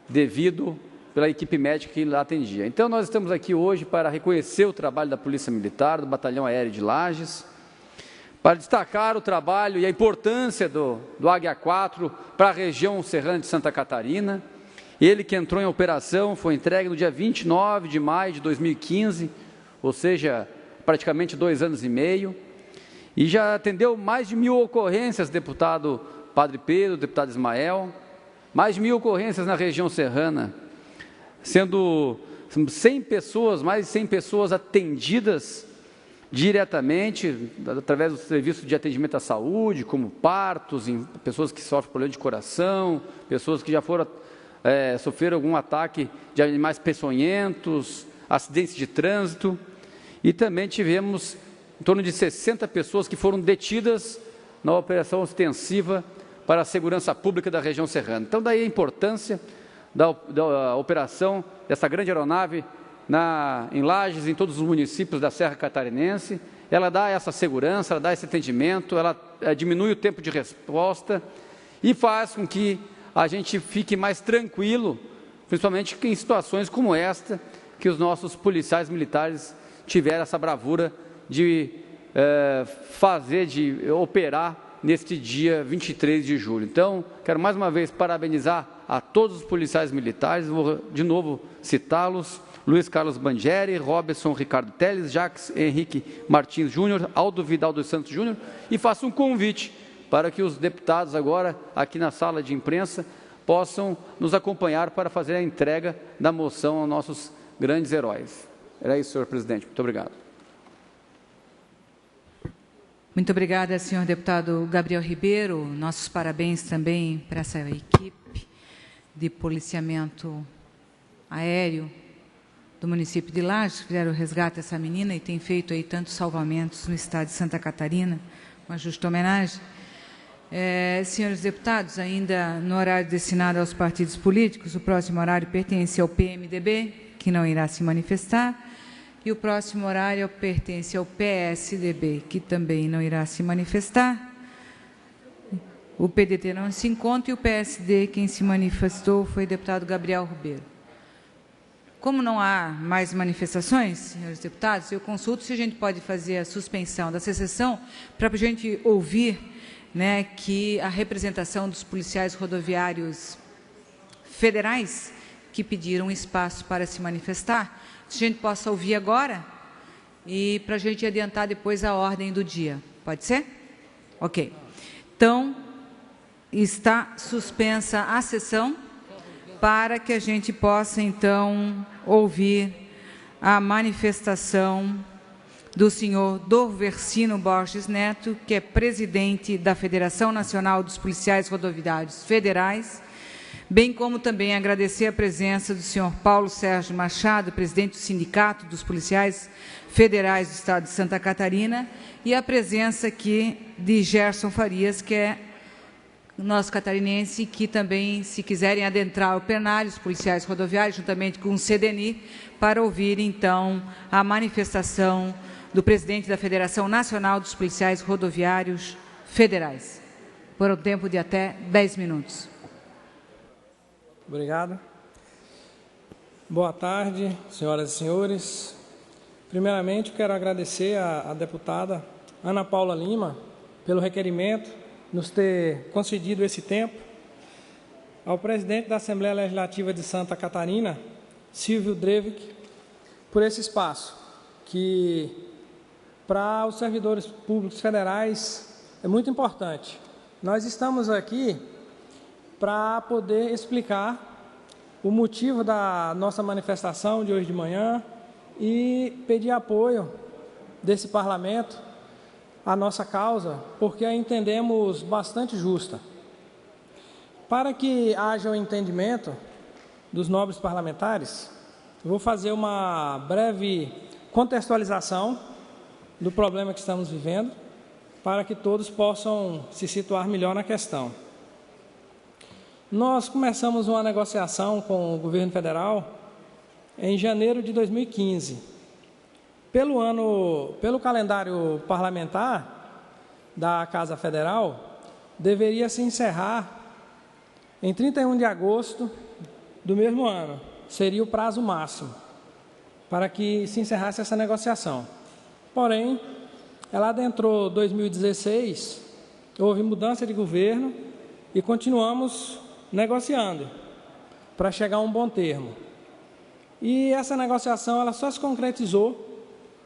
devido pela equipe médica que lá atendia. Então, nós estamos aqui hoje para reconhecer o trabalho da Polícia Militar, do Batalhão Aéreo de Lages, para destacar o trabalho e a importância do Águia 4 para a região serrana de Santa Catarina. Ele que entrou em operação, foi entregue no dia 29 de maio de 2015, ou seja, praticamente 2 anos e meio, e já atendeu mais de 1000 ocorrências, deputado Padre Pedro, deputado Ismael, mais de 1.000 ocorrências na região serrana, sendo 100 pessoas, mais de 100 pessoas atendidas diretamente, através do serviço de atendimento à saúde, como partos, pessoas que sofrem problema de coração, pessoas que já sofreram algum ataque de animais peçonhentos, acidentes de trânsito, e também tivemos em torno de 60 pessoas que foram detidas na operação ostensiva para a segurança pública da região serrana. Então, daí a importância da operação dessa grande aeronave em Lages, em todos os municípios da Serra Catarinense. Ela dá essa segurança, ela dá esse atendimento, ela diminui o tempo de resposta e faz com que a gente fique mais tranquilo, principalmente em situações como esta, que os nossos policiais militares tiveram essa bravura de de operar neste dia 23 de julho. Então, quero mais uma vez parabenizar a todos os policiais militares, vou de novo citá-los: Luiz Carlos Bangieri, Robson Ricardo Teles, Jacques Henrique Martins Júnior, Aldo Vidal dos Santos Júnior, e faço um convite para que os deputados agora, aqui na sala de imprensa, possam nos acompanhar para fazer a entrega da moção aos nossos grandes heróis. Era isso, senhor presidente. Muito obrigado. Muito obrigada, senhor deputado Gabriel Ribeiro. Nossos parabéns também para essa equipe de policiamento aéreo do município de Lages, que fizeram o resgate dessa menina e tem feito aí tantos salvamentos no estado de Santa Catarina, uma justa homenagem. Senhores deputados, ainda no horário destinado aos partidos políticos, o próximo horário pertence ao PMDB, que não irá se manifestar, e o próximo horário pertence ao PSDB, que também não irá se manifestar. O PDT não se encontra e o PSD, quem se manifestou foi o deputado Gabriel Ribeiro. Como não há mais manifestações, senhores deputados, eu consulto se a gente pode fazer a suspensão da sessão para a gente ouvir, né, que a representação dos policiais rodoviários federais que pediram espaço para se manifestar, se a gente possa ouvir agora e para a gente adiantar depois a ordem do dia. Pode ser? Ok. Então, está suspensa a sessão para que a gente possa, então, ouvir a manifestação do senhor Dorversino Borges Neto, que é presidente da Federação Nacional dos Policiais Rodoviários Federais, bem como também agradecer a presença do senhor Paulo Sérgio Machado, presidente do Sindicato dos Policiais Federais do Estado de Santa Catarina, e a presença aqui de Gerson Farias, que é nosso catarinense, que também, se quiserem adentrar o plenário, os policiais rodoviários, juntamente com o CDNI, para ouvir, então, a manifestação do presidente da Federação Nacional dos Policiais Rodoviários Federais, por um tempo de até 10 minutos. Obrigado. Boa tarde, senhoras e senhores. Primeiramente, quero agradecer à deputada Ana Paula Lima pelo requerimento, nos ter concedido esse tempo, ao presidente da Assembleia Legislativa de Santa Catarina, Silvio Drevik, por esse espaço, que para os servidores públicos federais é muito importante. Nós estamos aqui para poder explicar o motivo da nossa manifestação de hoje de manhã e pedir apoio desse parlamento à nossa causa, porque a entendemos bastante justa. Para que haja o entendimento dos nobres parlamentares, eu vou fazer uma breve contextualização do problema que estamos vivendo, para que todos possam se situar melhor na questão. Nós começamos uma negociação com o governo federal em janeiro de 2015. Pelo calendário parlamentar da Casa Federal, deveria se encerrar em 31 de agosto do mesmo ano. Seria o prazo máximo para que se encerrasse essa negociação. Porém, ela adentrou 2016, houve mudança de governo e continuamos negociando para chegar a um bom termo. E essa negociação ela só se concretizou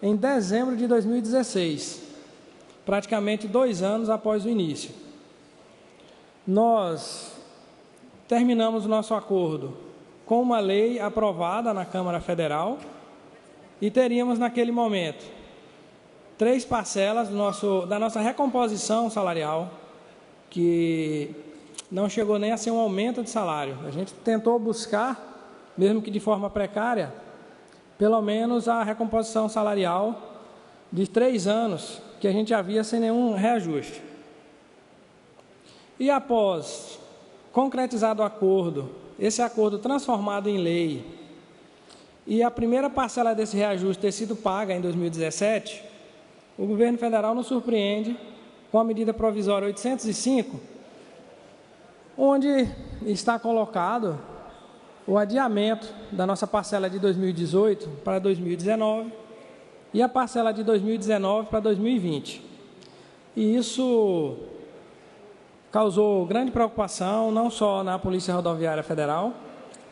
em dezembro de 2016, praticamente 2 anos após o início. Nós terminamos o nosso acordo com uma lei aprovada na Câmara Federal e teríamos, naquele momento, 3 parcelas da nossa recomposição salarial, que não chegou nem a ser um aumento de salário. A gente tentou buscar, mesmo que de forma precária, pelo menos a recomposição salarial de 3 anos, que a gente havia sem nenhum reajuste. E após concretizado o acordo, esse acordo transformado em lei, e a primeira parcela desse reajuste ter sido paga em 2017, o governo federal nos surpreende com a medida provisória 805, onde está colocado o adiamento da nossa parcela de 2018 para 2019 e a parcela de 2019 para 2020. E isso causou grande preocupação, não só na Polícia Rodoviária Federal,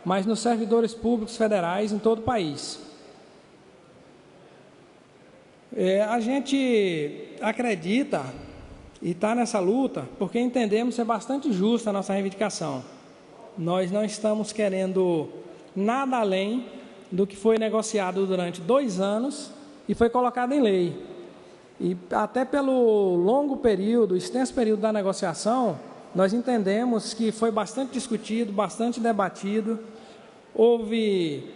mas nos servidores públicos federais em todo o país. A gente acredita e está nessa luta porque entendemos ser bastante justa a nossa reivindicação. Nós não estamos querendo nada além do que foi negociado durante 2 anos e foi colocado em lei. E até pelo longo período, extenso período da negociação, nós entendemos que foi bastante discutido, bastante debatido. Houve,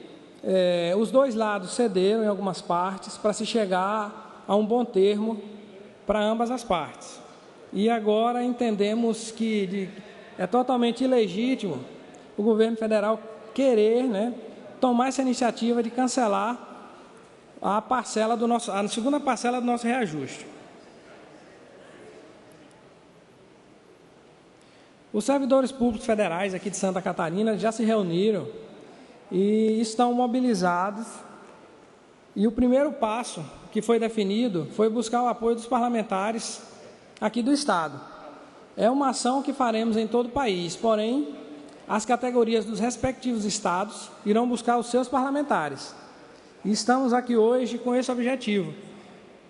os 2 lados cederam em algumas partes para se chegar a um bom termo para ambas as partes. E agora entendemos que é totalmente ilegítimo o governo federal querer, tomar essa iniciativa de cancelar a segunda parcela do nosso reajuste. Os servidores públicos federais aqui de Santa Catarina já se reuniram e estão mobilizados. E o primeiro passo que foi definido foi buscar o apoio dos parlamentares aqui do Estado. É uma ação que faremos em todo o país, porém, as categorias dos respectivos estados irão buscar os seus parlamentares. E estamos aqui hoje com esse objetivo: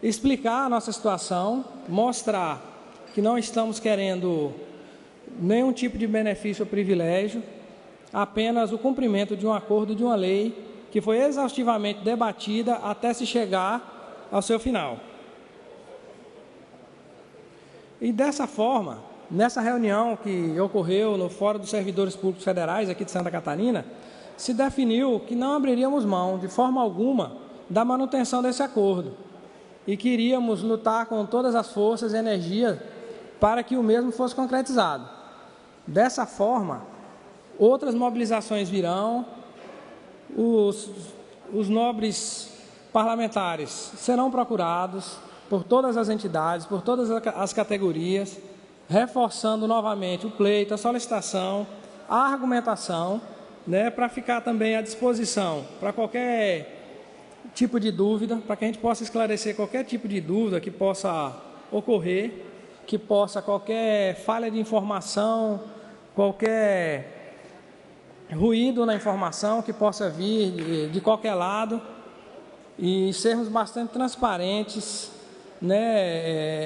explicar a nossa situação, mostrar que não estamos querendo nenhum tipo de benefício ou privilégio, apenas o cumprimento de um acordo, de uma lei que foi exaustivamente debatida até se chegar ao seu final. E dessa forma, nessa reunião que ocorreu no Fórum dos Servidores Públicos Federais aqui de Santa Catarina, se definiu que não abriríamos mão, de forma alguma, da manutenção desse acordo e que iríamos lutar com todas as forças e energia para que o mesmo fosse concretizado. Dessa forma, outras mobilizações virão, os nobres parlamentares serão procurados por todas as entidades, por todas as categorias, reforçando novamente o pleito, a solicitação, a argumentação, para ficar também à disposição para qualquer tipo de dúvida, para que a gente possa esclarecer qualquer tipo de dúvida que possa ocorrer, que possa qualquer falha de informação, qualquer ruído na informação que possa vir de qualquer lado, e sermos bastante transparentes,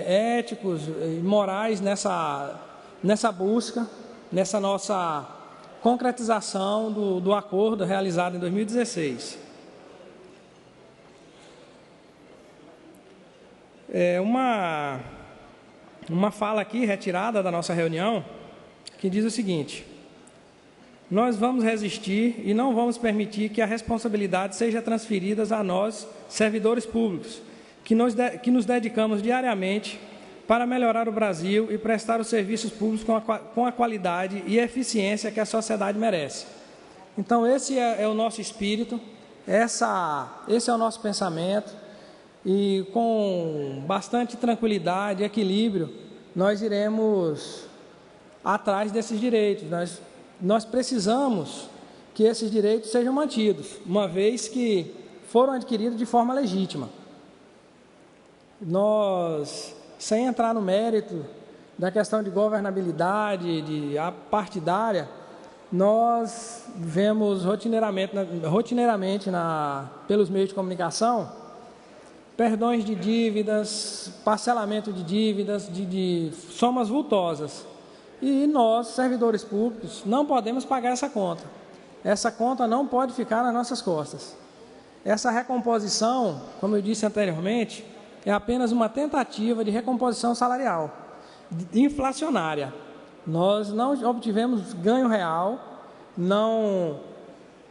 éticos e morais nessa busca, nessa nossa concretização do acordo realizado em 2016. Uma fala aqui retirada da nossa reunião que diz o seguinte: nós vamos resistir e não vamos permitir que a responsabilidade seja transferida a nós, servidores públicos, que nos dedicamos diariamente para melhorar o Brasil e prestar os serviços públicos com a qualidade e eficiência que a sociedade merece. Então, esse é o nosso espírito, esse é o nosso pensamento, e com bastante tranquilidade e equilíbrio, nós iremos atrás desses direitos. Nós precisamos que esses direitos sejam mantidos, uma vez que foram adquiridos de forma legítima. Nós, sem entrar no mérito da questão de governabilidade, de partidária, nós vemos rotineiramente pelos meios de comunicação perdões de dívidas, parcelamento de dívidas, de somas vultosas. E nós, servidores públicos, não podemos pagar essa conta. Essa conta não pode ficar nas nossas costas. Essa recomposição, como eu disse anteriormente, é apenas uma tentativa de recomposição salarial, inflacionária. Nós não obtivemos ganho real, não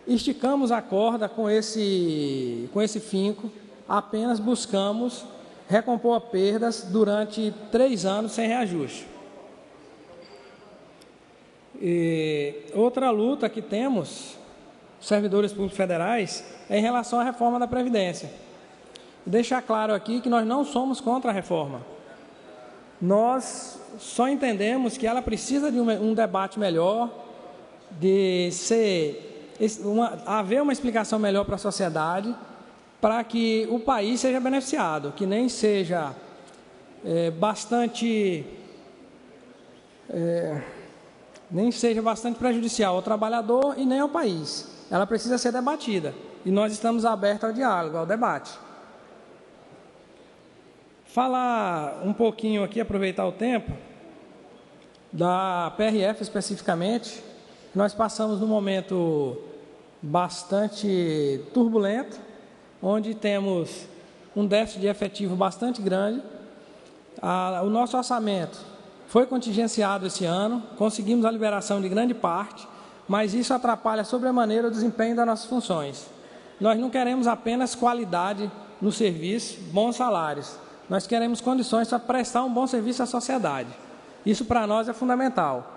esticamos a corda com esse finco, apenas buscamos recompor perdas durante 3 anos sem reajuste. E outra luta que temos, servidores públicos federais, é em relação à reforma da Previdência. Deixar claro aqui que nós não somos contra a reforma. Nós só entendemos que ela precisa de um debate melhor, de haver uma explicação melhor para a sociedade, para que o país seja beneficiado, que nem seja bastante prejudicial ao trabalhador e nem ao país. Ela precisa ser debatida e nós estamos abertos ao diálogo, ao debate. Falar um pouquinho aqui, aproveitar o tempo, da PRF especificamente. Nós passamos num momento bastante turbulento, onde temos um déficit de efetivo bastante grande. O nosso orçamento foi contingenciado esse ano, conseguimos a liberação de grande parte, mas isso atrapalha sobremaneira o desempenho das nossas funções. Nós não queremos apenas qualidade no serviço, bons salários. Nós queremos condições para prestar um bom serviço à sociedade. Isso para nós é fundamental.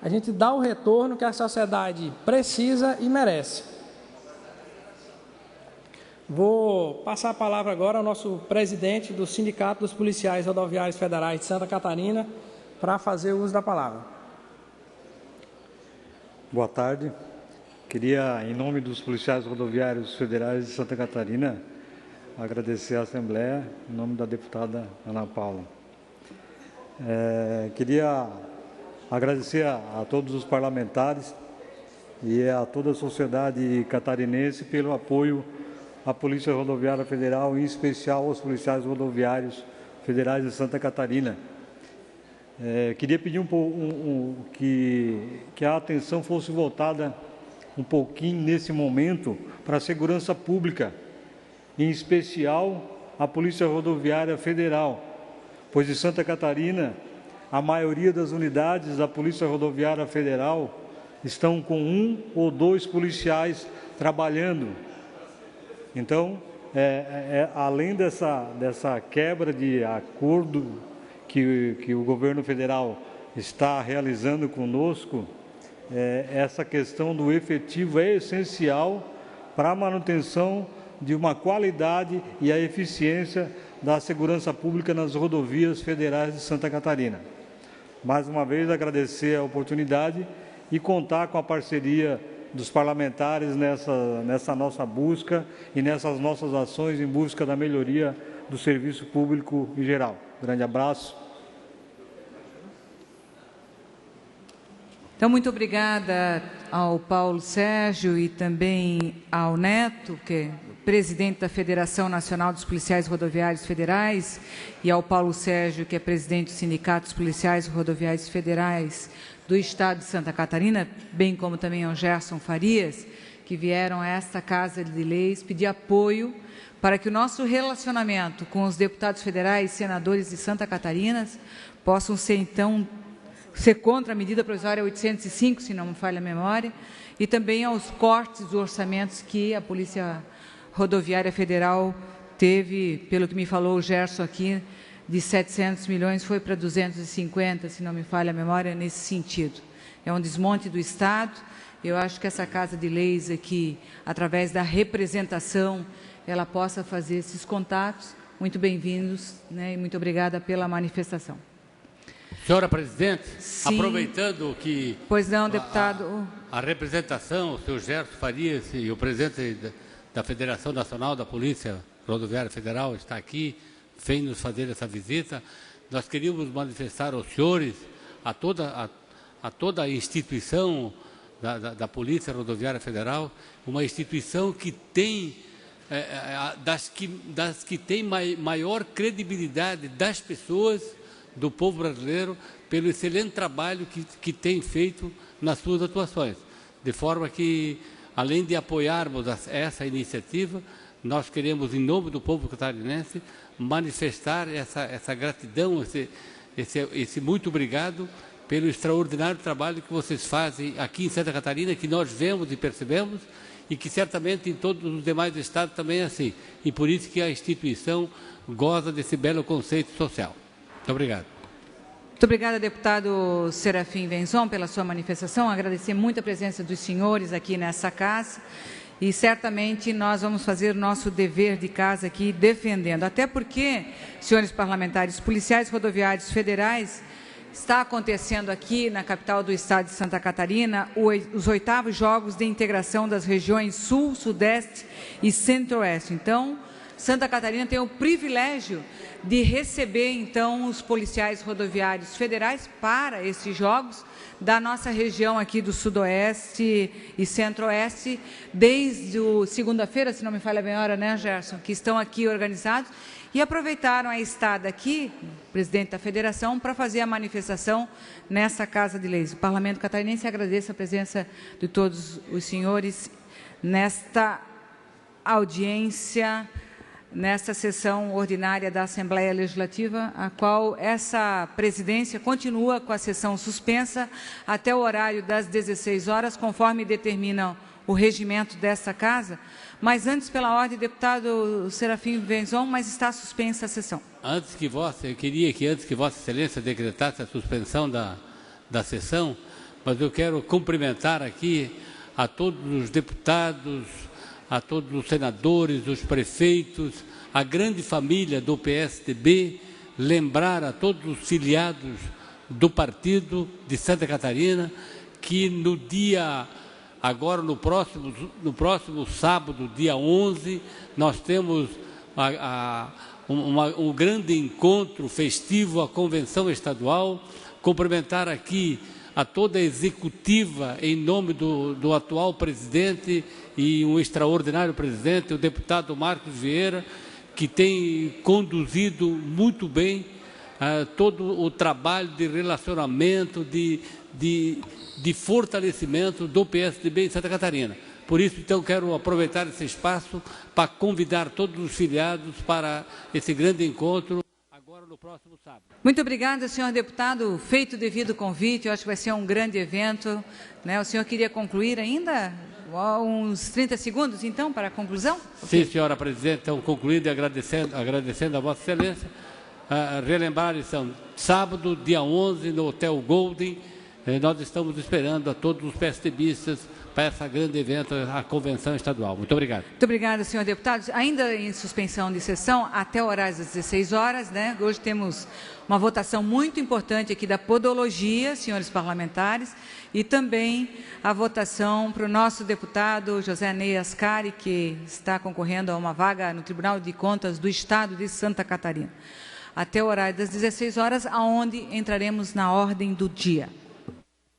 A gente dá o retorno que a sociedade precisa e merece. Vou passar a palavra agora ao nosso presidente do Sindicato dos Policiais Rodoviários Federais de Santa Catarina, para fazer uso da palavra. Boa tarde. Queria, em nome dos policiais rodoviários federais de Santa Catarina, agradecer à Assembleia, em nome da deputada Ana Paula. Queria agradecer a todos os parlamentares e a toda a sociedade catarinense pelo apoio à Polícia Rodoviária Federal, em especial aos policiais rodoviários federais de Santa Catarina. Queria pedir que a atenção fosse voltada um pouquinho nesse momento para a segurança pública, em especial a Polícia Rodoviária Federal, pois em Santa Catarina a maioria das unidades da Polícia Rodoviária Federal estão com 1 ou 2 policiais trabalhando. Então, além dessa quebra de acordo que o governo federal está realizando conosco, essa questão do efetivo é essencial para a manutenção de uma qualidade e a eficiência da segurança pública nas rodovias federais de Santa Catarina. Mais uma vez, agradecer a oportunidade e contar com a parceria dos parlamentares nessa nossa busca e nessas nossas ações em busca da melhoria do serviço público em geral. Grande abraço. Então, muito obrigada ao Paulo Sérgio e também ao Neto, que é presidente da Federação Nacional dos Policiais Rodoviários Federais, e ao Paulo Sérgio, que é presidente do Sindicato dos Policiais Rodoviários Federais do Estado de Santa Catarina, bem como também ao Gerson Farias, que vieram a esta Casa de Leis pedir apoio para que o nosso relacionamento com os deputados federais e senadores de Santa Catarina possam ser, então, contra a medida provisória 805, se não me falha a memória, e também aos cortes dos orçamentos que a Polícia Rodoviária Federal teve, pelo que me falou o Gerson aqui, de 700 milhões foi para 250, se não me falha a memória, nesse sentido. É um desmonte do Estado. Eu acho que essa Casa de Leis aqui, através da representação, ela possa fazer esses contatos. Muito bem-vindos, né, e muito obrigada pela manifestação. Senhora Presidente, Sim. aproveitando que pois não, deputado. a representação, o senhor Gerson Farias e o presidente da Federação Nacional da Polícia Rodoviária Federal está aqui, vem nos fazer essa visita. Nós queríamos manifestar aos senhores, a toda a instituição da Polícia Rodoviária Federal, uma instituição que tem, das que tem maior credibilidade das pessoas do povo brasileiro pelo excelente trabalho que tem feito nas suas atuações. De forma que, além de apoiarmos essa iniciativa, nós queremos, em nome do povo catarinense, manifestar essa gratidão, esse muito obrigado pelo extraordinário trabalho que vocês fazem aqui em Santa Catarina, que nós vemos e percebemos, e que certamente em todos os demais estados também é assim. E por isso que a instituição goza desse belo conceito social. Muito obrigado. Muito obrigada, deputado Serafim Venzon, pela sua manifestação. Agradecer muito a presença dos senhores aqui nessa casa. E certamente nós vamos fazer o nosso dever de casa aqui defendendo. Até porque, senhores parlamentares, policiais rodoviários federais, está acontecendo aqui na capital do estado de Santa Catarina os 8º Jogos de Integração das regiões Sul, Sudeste e Centro-Oeste. Então, Santa Catarina tem o privilégio de receber, então, os policiais rodoviários federais para esses jogos da nossa região aqui do Sudoeste e Centro-Oeste, desde segunda-feira, se não me falha bem a hora, né, Gerson, que estão aqui organizados e aproveitaram a estada aqui, presidente da federação, para fazer a manifestação nessa Casa de Leis. O Parlamento Catarinense agradece a presença de todos os senhores nesta audiência, nesta sessão ordinária da Assembleia Legislativa, a qual essa presidência continua com a sessão suspensa até o horário das 16 horas, conforme determina o regimento desta Casa. Mas antes, pela ordem, deputado Serafim Venzon, mas está suspensa a sessão. Eu queria que antes que Vossa Excelência decretasse a suspensão da sessão, mas eu quero cumprimentar aqui a todos os deputados, a todos os senadores, os prefeitos, a grande família do PSDB, lembrar a todos os filiados do partido de Santa Catarina que no dia, agora no próximo sábado, dia 11, nós temos um grande encontro festivo, a Convenção Estadual. Cumprimentar aqui a toda a executiva, em nome do atual presidente e um extraordinário presidente, o deputado Marcos Vieira, que tem conduzido muito bem todo o trabalho de relacionamento, de fortalecimento do PSDB em Santa Catarina. Por isso, então, quero aproveitar esse espaço para convidar todos os filiados para esse grande encontro, agora no próximo sábado. Muito obrigada, senhor deputado. Feito o devido convite, eu acho que vai ser um grande evento, né? O senhor queria concluir ainda? Uns 30 segundos, então, para a conclusão? Sim, senhora presidente, então, concluído e agradecendo a Vossa Excelência. Relembrar, então, sábado, dia 11, no Hotel Golden, nós estamos esperando a todos os PSDBistas para esse grande evento, a Convenção Estadual. Muito obrigado. Muito obrigada, senhor deputado. Ainda em suspensão de sessão, até o horário das 16 horas, né? Hoje temos uma votação muito importante aqui da podologia, senhores parlamentares, e também a votação para o nosso deputado José Ney Ascari, que está concorrendo a uma vaga no Tribunal de Contas do Estado de Santa Catarina. Até o horário das 16 horas, aonde entraremos na ordem do dia.